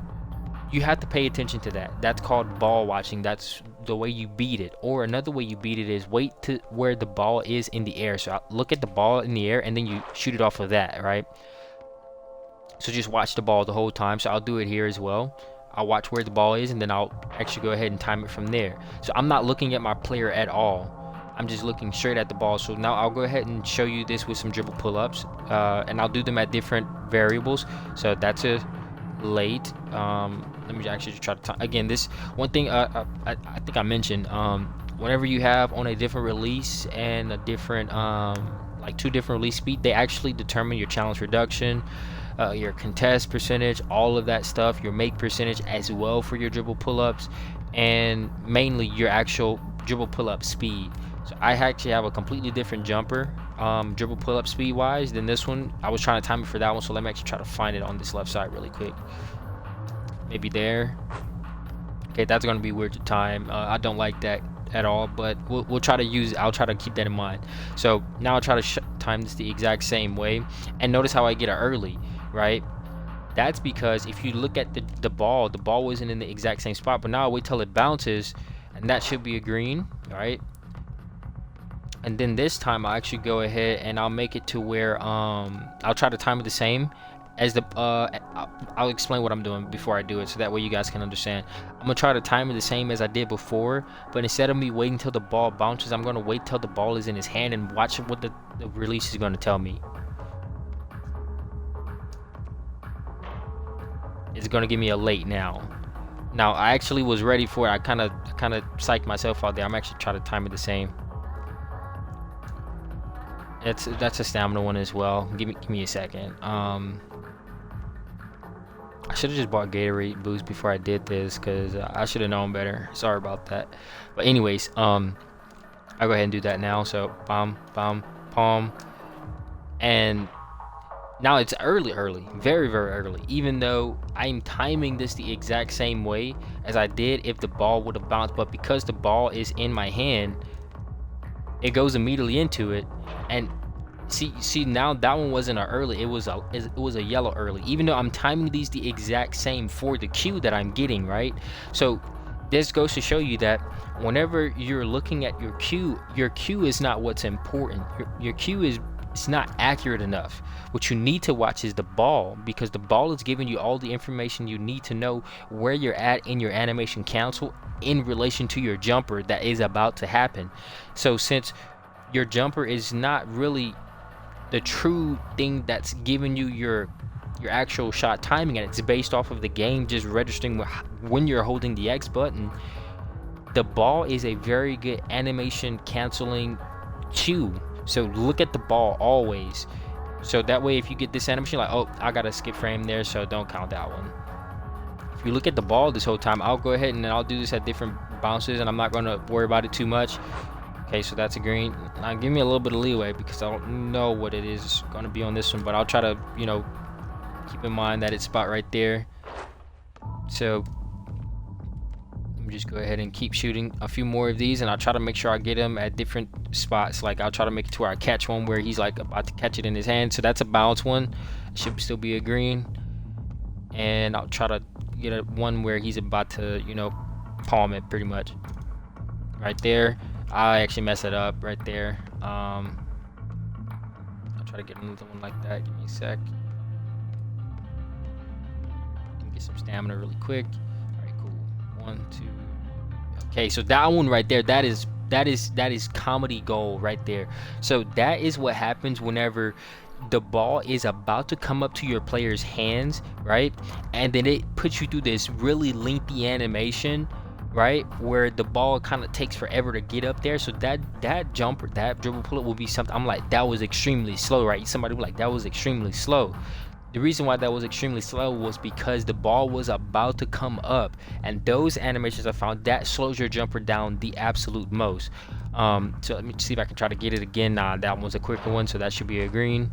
you have to pay attention to that. That's called ball watching. That's the way you beat it. Or another way you beat it is wait to where the ball is in the air. So look at the ball in the air, and then you shoot it off of that, right? So just watch the ball the whole time. So I'll do it here as well. I'll watch where the ball is, and then I'll actually go ahead and time it from there. So I'm not looking at my player at all. I'm just looking straight at the ball. So now I'll go ahead and show you this with some dribble pull-ups, and I'll do them at different variables. So that's a late. Let me actually try to time again. This one thing I think I mentioned, whenever you have on a different release and a different like 2 different release speed, they actually determine your challenge reduction, your contest percentage, all of that stuff, your make percentage as well for your dribble pull-ups, and mainly your actual dribble pull-up speed. So I actually have a completely different jumper, dribble pull-up speed wise, than this one. I was trying to time it for that one, so let me actually try to find it on this left side really quick. Maybe there. Okay, that's gonna be weird to time. I don't like that at all, but we'll try to use. I'll try to keep that in mind. So now I'll try to time this the exact same way, and notice how I get it early, right? That's because if you look at the ball wasn't in the exact same spot, but now I wait till it bounces, and that should be a green, right? And then this time I'll actually go ahead and I'll make it to where I'll try to time it the same as the I'll explain what I'm doing before I do it, so that way you guys can understand. I'm gonna try to time it the same as I did before, but instead of me waiting till the ball bounces, I'm gonna wait till the ball is in his hand and watch what the release is gonna tell me. It's gonna give me a late now. Now I actually was ready for it. I kind of psyched myself out there. I'm actually trying to time it the same. That's a stamina one as well. Give me a second. I should have just bought Gatorade boost before I did this, because I should have known better. Sorry about that. But anyways, I'll go ahead and do that now. So bomb, palm, and now it's early, very early. Even though I'm timing this the exact same way as I did if the ball would have bounced, but because the ball is in my hand, it goes immediately into it. And see now that one wasn't an early, it was a yellow early, even though I'm timing these the exact same for the cue that I'm getting, right? So this goes to show you that whenever you're looking at your cue is not what's important. Your cue is, it's not accurate enough. What you need to watch is the ball, because the ball is giving you all the information you need to know where you're at in your animation in relation to your jumper that is about to happen. So since your jumper is not really the true thing that's giving you your actual shot timing, and it's based off of the game just registering when you're holding the X button, the ball is a very good animation canceling cue. So look at the ball always, so that way if you get this animation, like, oh, I gotta skip frame there, so don't count that one. If you look at the ball this whole time, I'll go ahead and I'll do this at different bounces, and I'm not going to worry about it too much. Okay, so that's a green. Now give me a little bit of leeway because I don't know what it is going to be on this one, but I'll try to, you know, keep in mind that it's about right there. So let me just go ahead and keep shooting a few more of these, and I'll try to make sure I get him at different spots. Like I'll try to make it to where I catch one where he's like about to catch it in his hand. So that's a bounce one. It should still be a green. And I'll try to get a one where he's about to, you know, palm it pretty much. Right there. I actually mess it up right there. I'll try to get another one like that. Give me a sec. Get some stamina really quick. All right, cool. 1, 2. Okay, so that one right there, that is comedy gold right there. So that is what happens whenever the ball is about to come up to your player's hands, right? And then it puts you through this really lengthy animation, right, where the ball kind of takes forever to get up there. So that jumper, that dribble pull up will be something I'm like, that was extremely slow, right? Somebody will be like, that was extremely slow. The reason why that was extremely slow was because the ball was about to come up, and those animations I found that slows your jumper down the absolute most. So let me see if I can try to get it again. That one's a quicker one, so that should be a green.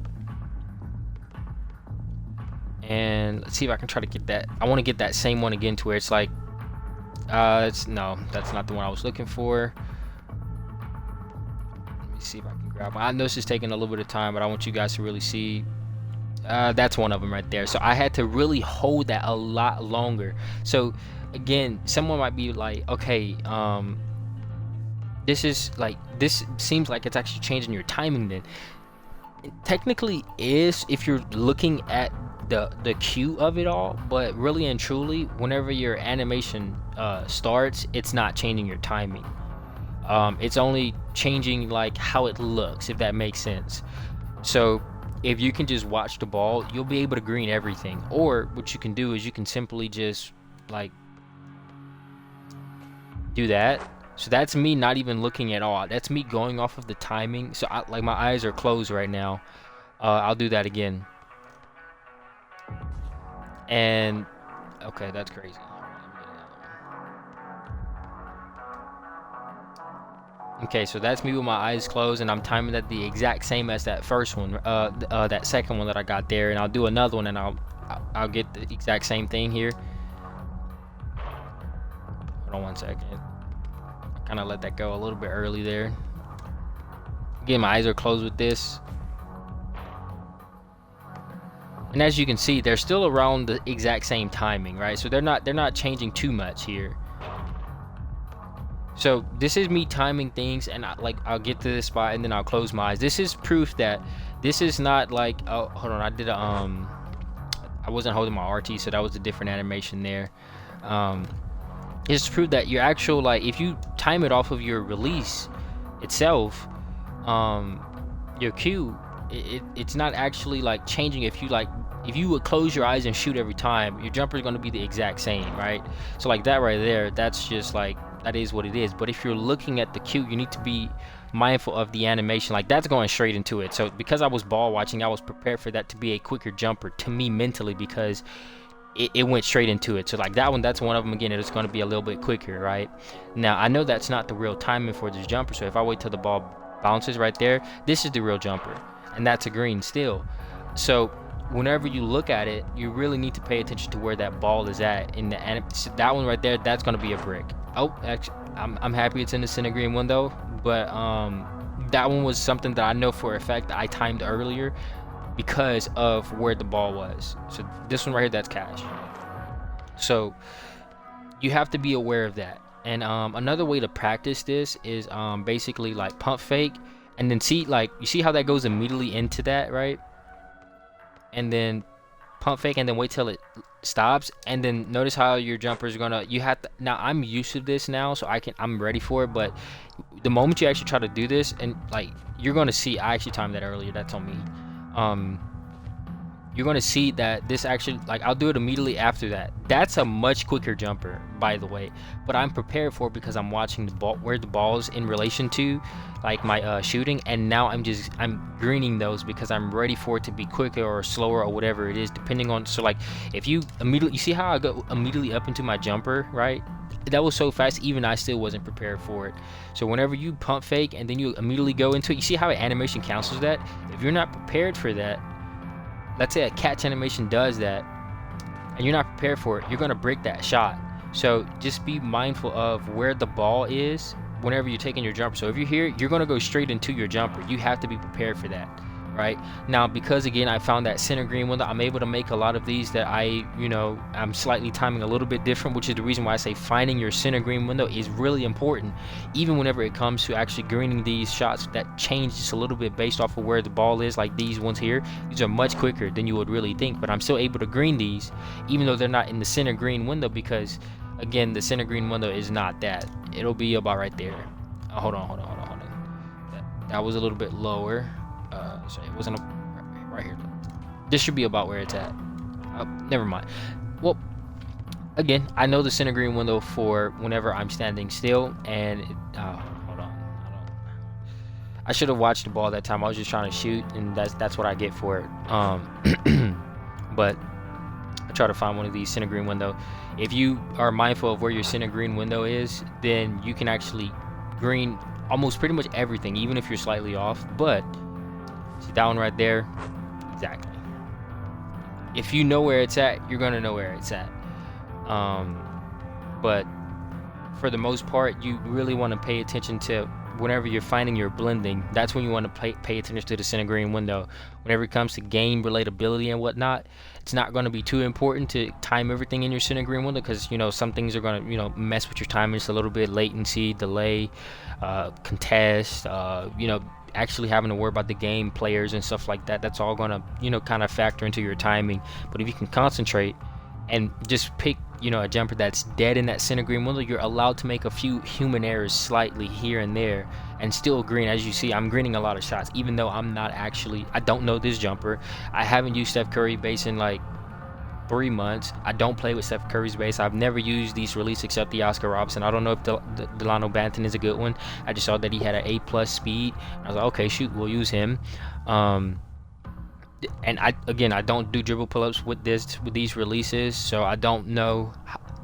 And let's see if I can try to get that. I want to get that same one again to where it's like, no, that's not the one I was looking for. Let me see if I can grab one. I know this is taking a little bit of time, but I want you guys to really see. That's one of them right there. So I had to really hold that a lot longer. So again, someone might be like, okay, this seems like it's actually changing your timing. Then it technically is if you're looking at the cue of it all, but really and truly, whenever your animation starts, it's not changing your timing. It's only changing like how it looks, if that makes sense. So if you can just watch the ball, you'll be able to green everything. Or what you can do is you can simply just like do that. So that's me not even looking at all. That's me going off of the timing. So like my eyes are closed right now. I'll do that again. And okay, that's crazy. Okay, so that's me with my eyes closed, and I'm timing that the exact same as that first one, that second one that I got there, and I'll do another one, and I'll get the exact same thing here. Hold on 1 second. I kind of let that go a little bit early there. Again, my eyes are closed with this. And as you can see, they're still around the exact same timing, right? So they're not changing too much here. So this is me timing things, and I'll get to this spot and then I'll close my eyes. This is proof that this is not like, oh, hold on, I did a I wasn't holding my RT, so that was a different animation there. It's proof that your actual, like, if you time it off of your release itself, your cue, it's not actually like changing. If you would close your eyes and shoot every time, your jumper is going to be the exact same, right? So like that right there, that's just like, that is what it is. But if you're looking at the cue, you need to be mindful of the animation. Like that's going straight into it. So because I was ball watching, I was prepared for that to be a quicker jumper to me mentally, because it went straight into it. So like that one, that's one of them. Again, it's going to be a little bit quicker, right? Now I know that's not the real timing for this jumper, so if I wait till the ball bounces right there, this is the real jumper, and that's a green still. So whenever you look at it, you really need to pay attention to where that ball is at in the that one right there. That's going to be a brick. Oh, actually, I'm happy it's in the center green one though, but that one was something that I know for a fact I timed earlier because of where the ball was. So this one right here, that's cash. So you have to be aware of that. And another way to practice this is basically like pump fake, and then see, like, you see how that goes immediately into that, right? And then pump fake and then wait till it stops, and then notice how your jumper is gonna, you have to, now I'm used to this now, so I'm ready for it. But the moment you actually try to do this, and like, you're gonna see, I actually timed that earlier, that's on me. You're gonna see that this actually, like, I'll do it immediately after that. That's a much quicker jumper, by the way, but I'm prepared for it because I'm watching the ball, where the ball's in relation to like my shooting, and now I'm greening those because I'm ready for it to be quicker or slower or whatever it is, depending on. So like, if you immediately, you see how I go immediately up into my jumper, right? That was so fast, even I still wasn't prepared for it. So whenever you pump fake and then you immediately go into it, you see how animation cancels that? If you're not prepared for that, let's say a catch animation does that, and you're not prepared for it, you're gonna break that shot. So just be mindful of where the ball is whenever you're taking your jumper. So if you're here, you're gonna go straight into your jumper. You have to be prepared for that, right? Now, because again, I found that center green window, I'm able to make a lot of these that I'm slightly timing a little bit different, which is the reason why I say finding your center green window is really important. Even whenever it comes to actually greening these shots that change just a little bit based off of where the ball is, like these ones here, these are much quicker than you would really think, but I'm still able to green these even though they're not in the center green window, because again, the center green window is not that. It'll be about right there. Hold on. That was a little bit lower. So it wasn't right here. This should be about where it's at. Never mind. Well, again, I know the center green window for whenever I'm standing still, and hold on. I should have watched the ball that time. I was just trying to shoot, and that's what I get for it. But I try to find one of these center green window. If you are mindful of where your center green window is, then you can actually green almost pretty much everything, even if you're slightly off. But see that one right there? Exactly. If you know where it's at, you're gonna know where it's at. But for the most part, you really want to pay attention to whenever you're finding your blending. That's when you want to pay attention to the center green window. Whenever it comes to game relatability and whatnot, it's not going to be too important to time everything in your center green window, because some things are going to mess with your timing just a little bit. Latency, delay, contest, actually having to worry about the game players and stuff like that. That's all going to kind of factor into your timing. But if you can concentrate and just pick a jumper that's dead in that center green window, you're allowed to make a few human errors slightly here and there and still green. As you see, I'm greening a lot of shots, even though I don't know this jumper. I haven't used Steph Curry base in like 3 months. I don't play with Steph Curry's base. I've never used these release except the Oscar Robertson. I don't know if the Delano Banton is a good one. I just saw that he had an A+ speed. I was like, okay, shoot, we'll use him. And I don't do dribble pull-ups with these releases, so I don't know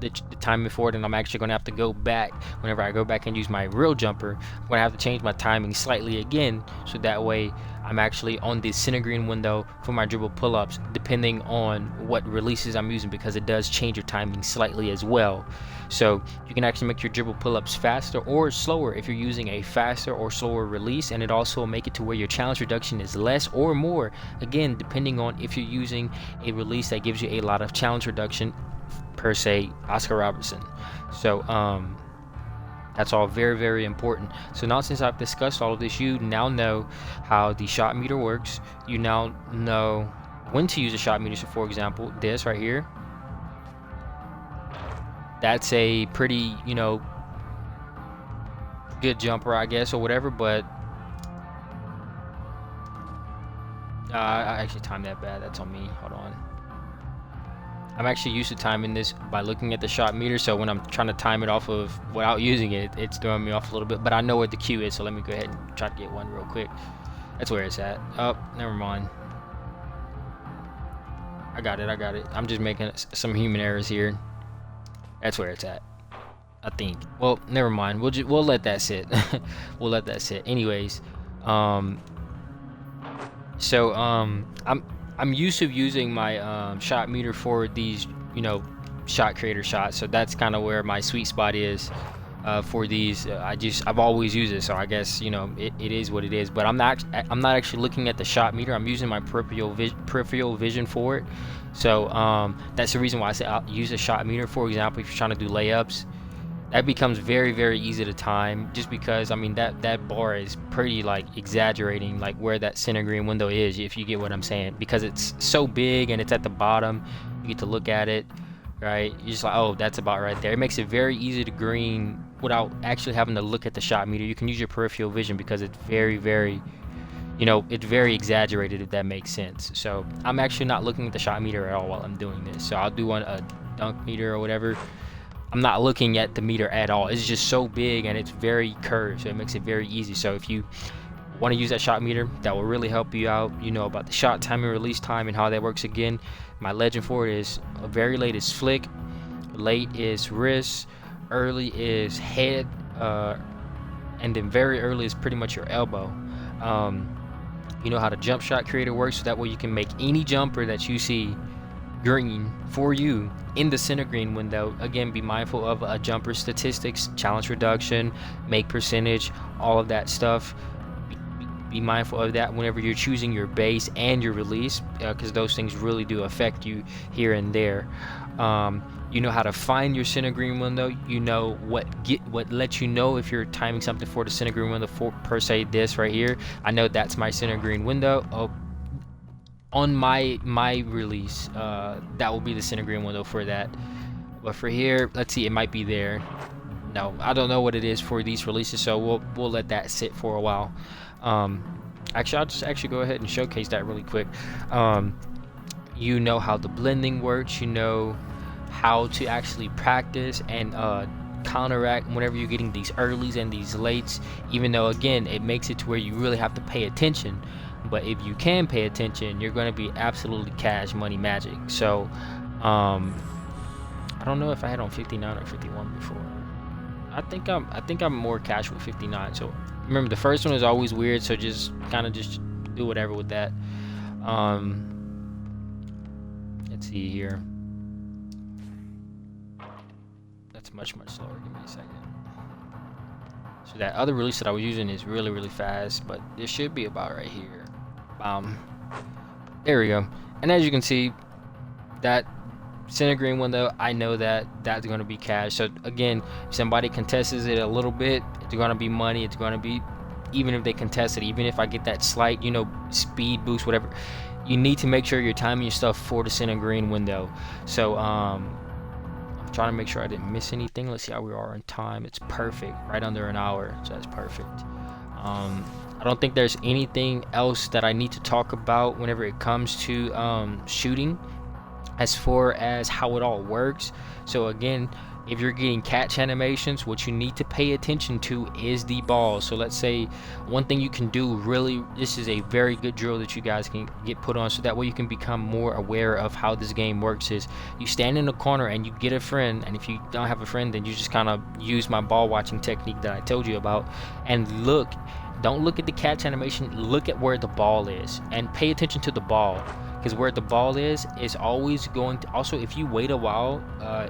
the timing for it, and I'm actually going to have to go back. Whenever I go back and use my real jumper, I'm going to have to change my timing slightly again, so that way I'm actually on the center green window for my dribble pull-ups, depending on what releases I'm using, because it does change your timing slightly as well. So you can actually make your dribble pull-ups faster or slower if you're using a faster or slower release, and it also will make it to where your challenge reduction is less or more, again depending on if you're using a release that gives you a lot of challenge reduction, per se Oscar Robertson. So that's all very, very important. So now, since I've discussed all of this, you now know how the shot meter works. You now know when to use a shot meter. So for example, this right here, that's a pretty good jumper, I guess, or whatever. But I actually timed that bad. That's on me. Hold on. I'm actually used to timing this by looking at the shot meter, so when I'm trying to time it off of without using it, it's throwing me off a little bit. But I know where the cue is, so let me go ahead and try to get one real quick. That's where it's at. Oh, never mind. I got it. I'm just making some human errors here. That's where it's at, I think. Well, never mind. We'll let that sit. We'll let that sit. Anyways, I'm used to using my shot meter for these, shot creator shots. So that's kind of where my sweet spot is for these. I've always used it, so I guess it is what it is. But I'm not actually looking at the shot meter. I'm using my peripheral vision for it. So that's the reason why I say I'll use a shot meter. For example, if you're trying to do layups, that becomes very, very easy to time, just because I mean that bar is pretty like exaggerating like where that center green window is, if you get what I'm saying, because it's so big and it's at the bottom. You get to look at it, right? You're just like, oh, that's about right there. It makes it very easy to green without actually having to look at the shot meter. You can use your peripheral vision because it's very, very, it's very exaggerated, if that makes sense. So I'm actually not looking at the shot meter at all while I'm doing this. So I'll do a dunk meter or whatever. I'm not looking at the meter at all. It's just so big and it's very curved, so it makes it very easy. So if you want to use that shot meter, that will really help you out. You know about the shot time and release time and how that works. Again, my legend for it is very late is flick, late is wrist, early is head, and then very early is pretty much your elbow. You know how the jump shot creator works, so that way you can make any jumper that you see green for you in the center green window. Again, be mindful of jumper statistics, challenge reduction, make percentage, all of that stuff. Be mindful of that whenever you're choosing your base and your release, because those things really do affect you here and there. You know how to find your center green window. You know what lets you know if you're timing something for the center green window, for per se this right here. I know that's my center green window. On my release, that will be the center green window for that. But for here, let's see, it might be there. No, I don't know what it is for these releases, so we'll let that sit for a while. Actually, I'll just actually go ahead and showcase that really quick. You know how the blending works. You know how to actually practice and counteract whenever you're getting these earlies and these lates, even though again it makes it to where you really have to pay attention. But if you can pay attention, you're going to be absolutely cash money magic. So I don't know if I had on 59 or 51 before. I think I'm more cash with 59. So remember, the first one is always weird, so just kind of just do whatever with that. Let's see here. That's much slower. Give me a second. So that other release that I was using is really, really fast, but this should be about right here. There we go. And as you can see, that center green window, I know that that's going to be cash. So again, if somebody contests it a little bit, it's going to be money. It's going to be, even if they contest it, even if I get that slight, speed boost, whatever, you need to make sure you're timing your stuff for the center green window. So I'm trying to make sure I didn't miss anything. Let's see how we are in time. It's perfect, right under an hour, so that's perfect. I don't think there's anything else that I need to talk about whenever it comes to shooting, as far as how it all works. So again, if you're getting catch animations, what you need to pay attention to is the ball. So let's say one thing you can do, really, this is a very good drill that you guys can get put on, so that way you can become more aware of how this game works, is you stand in the corner and you get a friend, and if you don't have a friend, then you just kind of use my ball watching technique that I told you about, and don't look at the catch animation, look at where the ball is and pay attention to the ball, because where the ball is always going to, also if you wait a while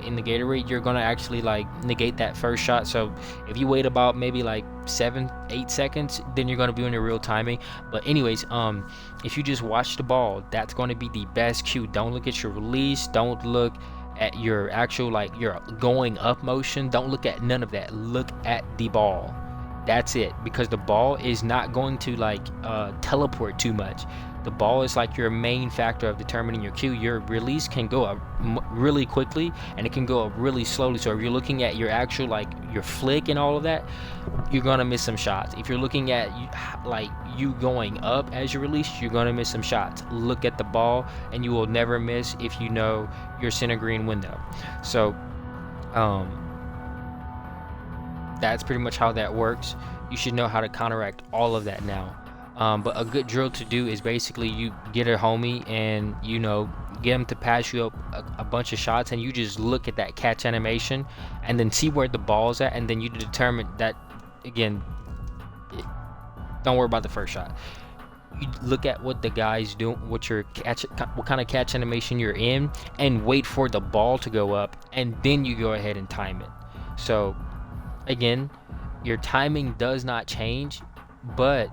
in the Gatorade, you're going to actually like negate that first shot. So if you wait about maybe like 7-8 seconds, then you're going to be on your real timing. But anyways, if you just watch the ball, that's going to be the best cue. Don't look at your release, don't look at your actual like your going up motion, don't look at none of that. Look at the ball. That's it, because the ball is not going to like teleport too much. The ball is like your main factor of determining your cue. Your release can go up really quickly and it can go up really slowly. So if you're looking at your actual like your flick and all of that, you're gonna miss some shots. If you're looking at you going up as you release, you're gonna miss some shots. Look at the ball and you will never miss if you know your center green window. So that's pretty much how that works. You should know how to counteract all of that now. But a good drill to do is basically you get a homie and get him to pass you up a bunch of shots, and you just look at that catch animation and then see where the ball's at, and then you determine that. Again, don't worry about the first shot. You look at what the guy's doing, what kind of catch animation you're in, and wait for the ball to go up, and then you go ahead and time it. So again, your timing does not change, but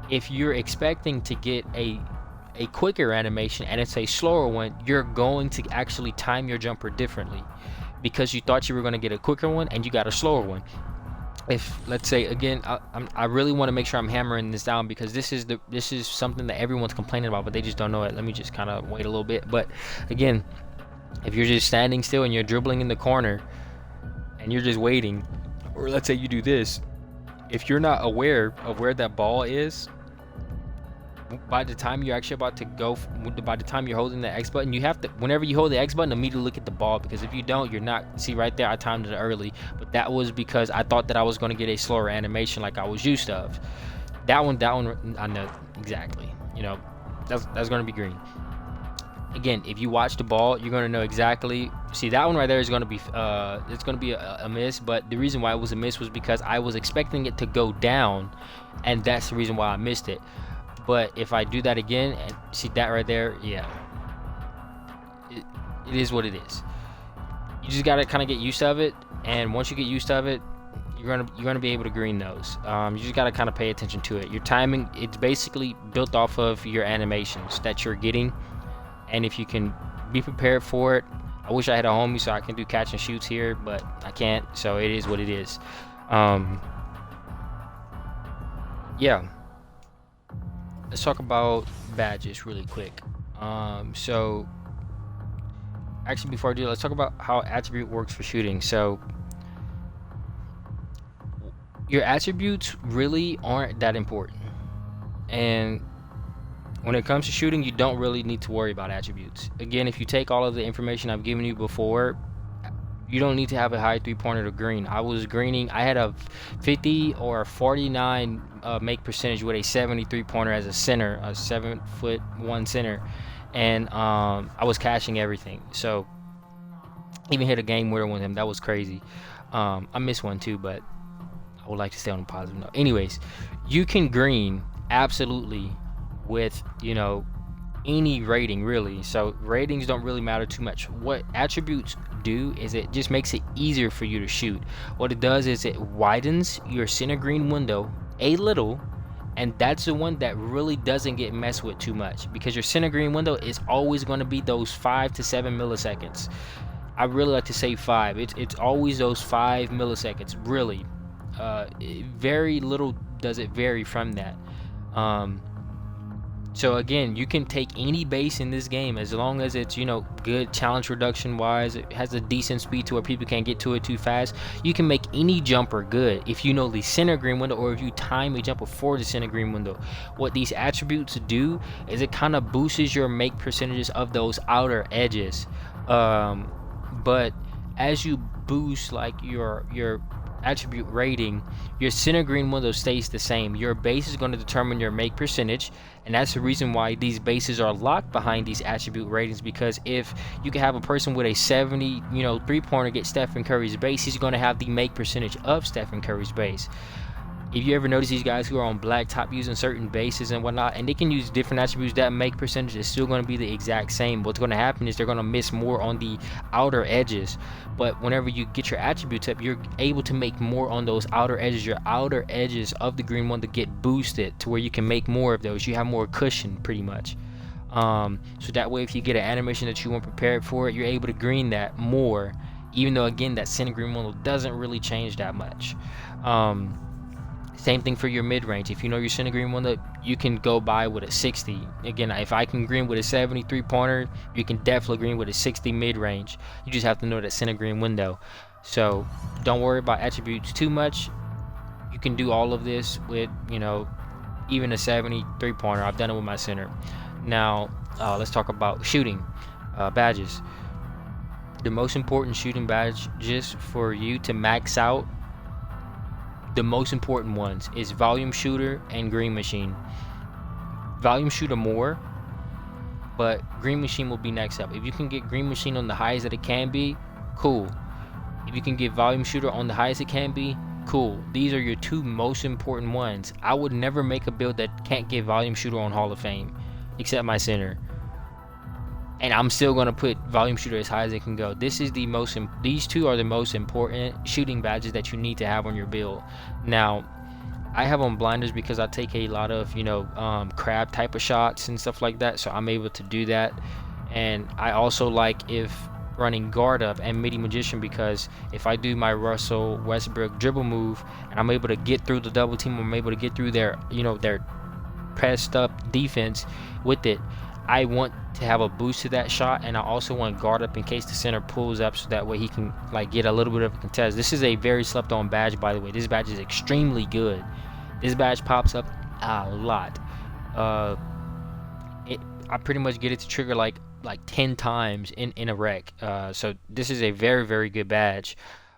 if you're expecting to get a quicker animation and it's a slower one, you're going to actually time your jumper differently. because you thought you were going to get a quicker one and you got a slower one. If, let's say, again, I really want to make sure I'm hammering this down, because this is something that everyone's complaining about, but they just don't know it. Let me just kind of wait a little bit. But again, if you're just standing still and you're dribbling in the corner and you're just waiting, or let's say you do this, if you're not aware of where that ball is, by the time you're actually about to go, by the time you're holding the X button, you have to, whenever you hold the X button, immediately look at the ball, because if you don't, you're not. See right there, I timed it early, but that was because I thought that I was going to get a slower animation like I was used of. That one, I know exactly. You know, that's going to be green. Again, if you watch the ball, you're going to know exactly. See, that one right there is going to be it's going to be a miss, but the reason why it was a miss was because I was expecting it to go down, and that's the reason why I missed it. But if I do that again, and see that right there, yeah, it is what it is. You just gotta kind of get used to it, and once you get used to it, you're gonna be able to green those. You just gotta kind of pay attention to it. Your timing, it's basically built off of your animations that you're getting, and if you can be prepared for it. I wish I had a homie so I can do catch and shoots here, but I can't. So it is what it is. Yeah. Let's talk about badges really quick. So actually, before I do, let's talk about how attribute works for shooting. So your attributes really aren't that important, and when it comes to shooting, you don't really need to worry about attributes. Again, if you take all of the information I've given you before, you don't need to have a high three-pointer to green. I was greening. I had a 50 or 49 make percentage with a 73 pointer as a center, a 7'1" center, and I was cashing everything. So even hit a game winner with him. That was crazy. I missed one too, but I would like to stay on a positive note. Anyways, you can green absolutely with, you know, any rating really. So ratings don't really matter too much. What attributes do is it just makes it easier for you to shoot. What it does is it widens your center green window a little, and that's the one that really doesn't get messed with too much, because your center green window is always going to be those 5 to 7 milliseconds. I really like to say 5. It's always those 5 milliseconds really. Very little does it vary from that. So again, you can take any base in this game as long as it's, you know, good challenge reduction wise. It has a decent speed to where people can't get to it too fast. You can make any jumper good if you know the center green window, or if you time a jumper for the center green window. What these attributes do is it kind of boosts your make percentages of those outer edges. But as you boost like your attribute rating, your center green window stays the same. Your base is going to determine your make percentage, and that's the reason why these bases are locked behind these attribute ratings, because if you can have a person with a 70, you know, three-pointer get Stephen Curry's base, he's going to have the make percentage of Stephen Curry's base. If you ever notice these guys who are on blacktop using certain bases and whatnot, and they can use different attributes, that make percentage is still going to be the exact same. What's going to happen is they're going to miss more on the outer edges. But whenever you get your attributes up, you're able to make more on those outer edges. Your outer edges of the green one to get boosted to where you can make more of those. You have more cushion pretty much. So that way, if you get an animation that you weren't prepared for, you're able to green that more, even though again that center green window doesn't really change that much. Same thing for your mid-range. If you know your center green window, you can go by with a 60. Again, if I can green with a 73 pointer, you can definitely green with a 60 mid-range. You just have to know that center green window. So don't worry about attributes too much. You can do all of this with, you know, even a 73 pointer. I've done it with my center. Now let's talk about shooting badges. The most important shooting badges for you to max out, the most important ones, is volume shooter and green machine. Volume shooter more, but green machine will be next up. If you can get green machine on the highest that it can be, cool. If you can get volume shooter on the highest it can be, cool. These are your two most important ones. I would never make a build that can't get volume shooter on Hall of Fame, except my center. And I'm still gonna put volume shooter as high as it can go. These two are the most important shooting badges that you need to have on your build. Now, I have on blinders because I take a lot of, you know, crab type of shots and stuff like that, so I'm able to do that. And I also like, if running guard up and midi magician, because if I do my Russell Westbrook dribble move and I'm able to get through the double team, I'm able to get through their, their pressed up defense with it, I want to have a boost to that shot, and I also want guard up in case the center pulls up, so that way he can like get a little bit of a contest. This is a very slept on badge, by the way. This badge is extremely good. This badge pops up a lot. I pretty much get it to trigger like 10 times in a wreck. So this is a very, very good badge.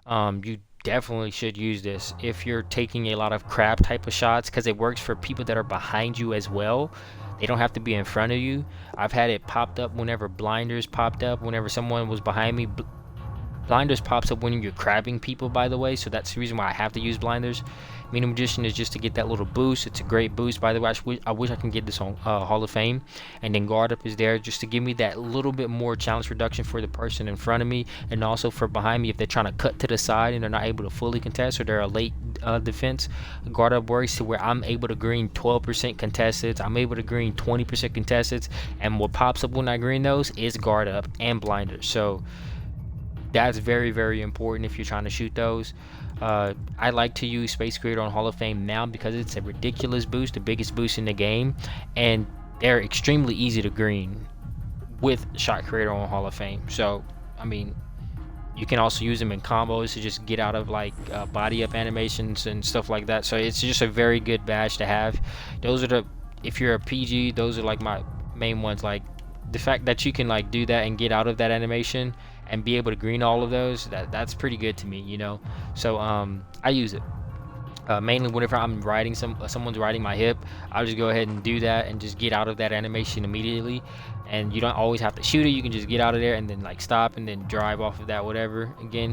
You definitely should use this if you're taking a lot of crab type of shots, because it works for people that are behind you as well. They don't have to be in front of you. I've had it popped up whenever blinders popped up, whenever someone was behind me. Blinders pops up when you're crabbing people, by the way, so that's the reason why I have to use blinders. Midi Magician is just to get that little boost. It's a great boost, by the way. I wish I can get this on Hall of Fame. And then guard up is there just to give me that little bit more challenge reduction for the person in front of me, and also for behind me if they're trying to cut to the side and they're not able to fully contest, or they're a late defense. Guard up works to where I'm able to green 12% contested. I'm able to green 20% contested, and what pops up when I green those is guard up and blinders. So that's very, very important if you're trying to shoot those. I like to use Space Creator on Hall of Fame now because it's a ridiculous boost, the biggest boost in the game, and they're extremely easy to green with Shot Creator on Hall of Fame. So, I mean, you can also use them in combos to just get out of like body up animations and stuff like that. So it's just a very good badge to have. Those are if you're a PG, those are like my main ones. Like the fact that you can like do that and get out of that animation and be able to green all of those, that's pretty good to me, So I use it mainly whenever I'm riding someone's riding my hip. I'll just go ahead and do that and just get out of that animation immediately, and you don't always have to shoot it. You can just get out of there and then like stop and then drive off of that, whatever. Again,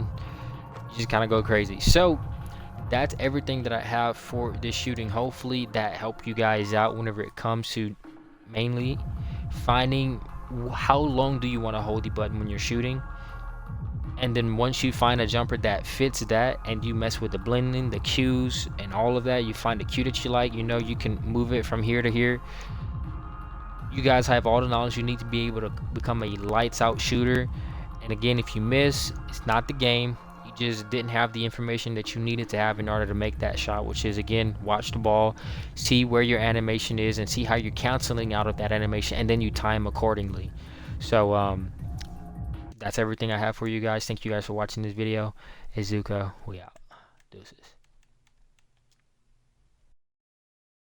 you just kind of go crazy. So that's everything that I have for this shooting. Hopefully that helped you guys out whenever it comes to mainly finding how long do you want to hold the button when you're shooting. And then once you find a jumper that fits that, and you mess with the blending, the cues, and all of that, you find a cue that you like, you can move it from here to here. You guys have all the knowledge you need to be able to become a lights out shooter. And again, if you miss, it's not the game. You just didn't have the information that you needed to have in order to make that shot, which is, again, watch the ball, see where your animation is, and see how you're canceling out of that animation, and then you time accordingly. So that's everything I have for you guys. Thank you guys for watching this video. It's Zuko. We out. Deuces.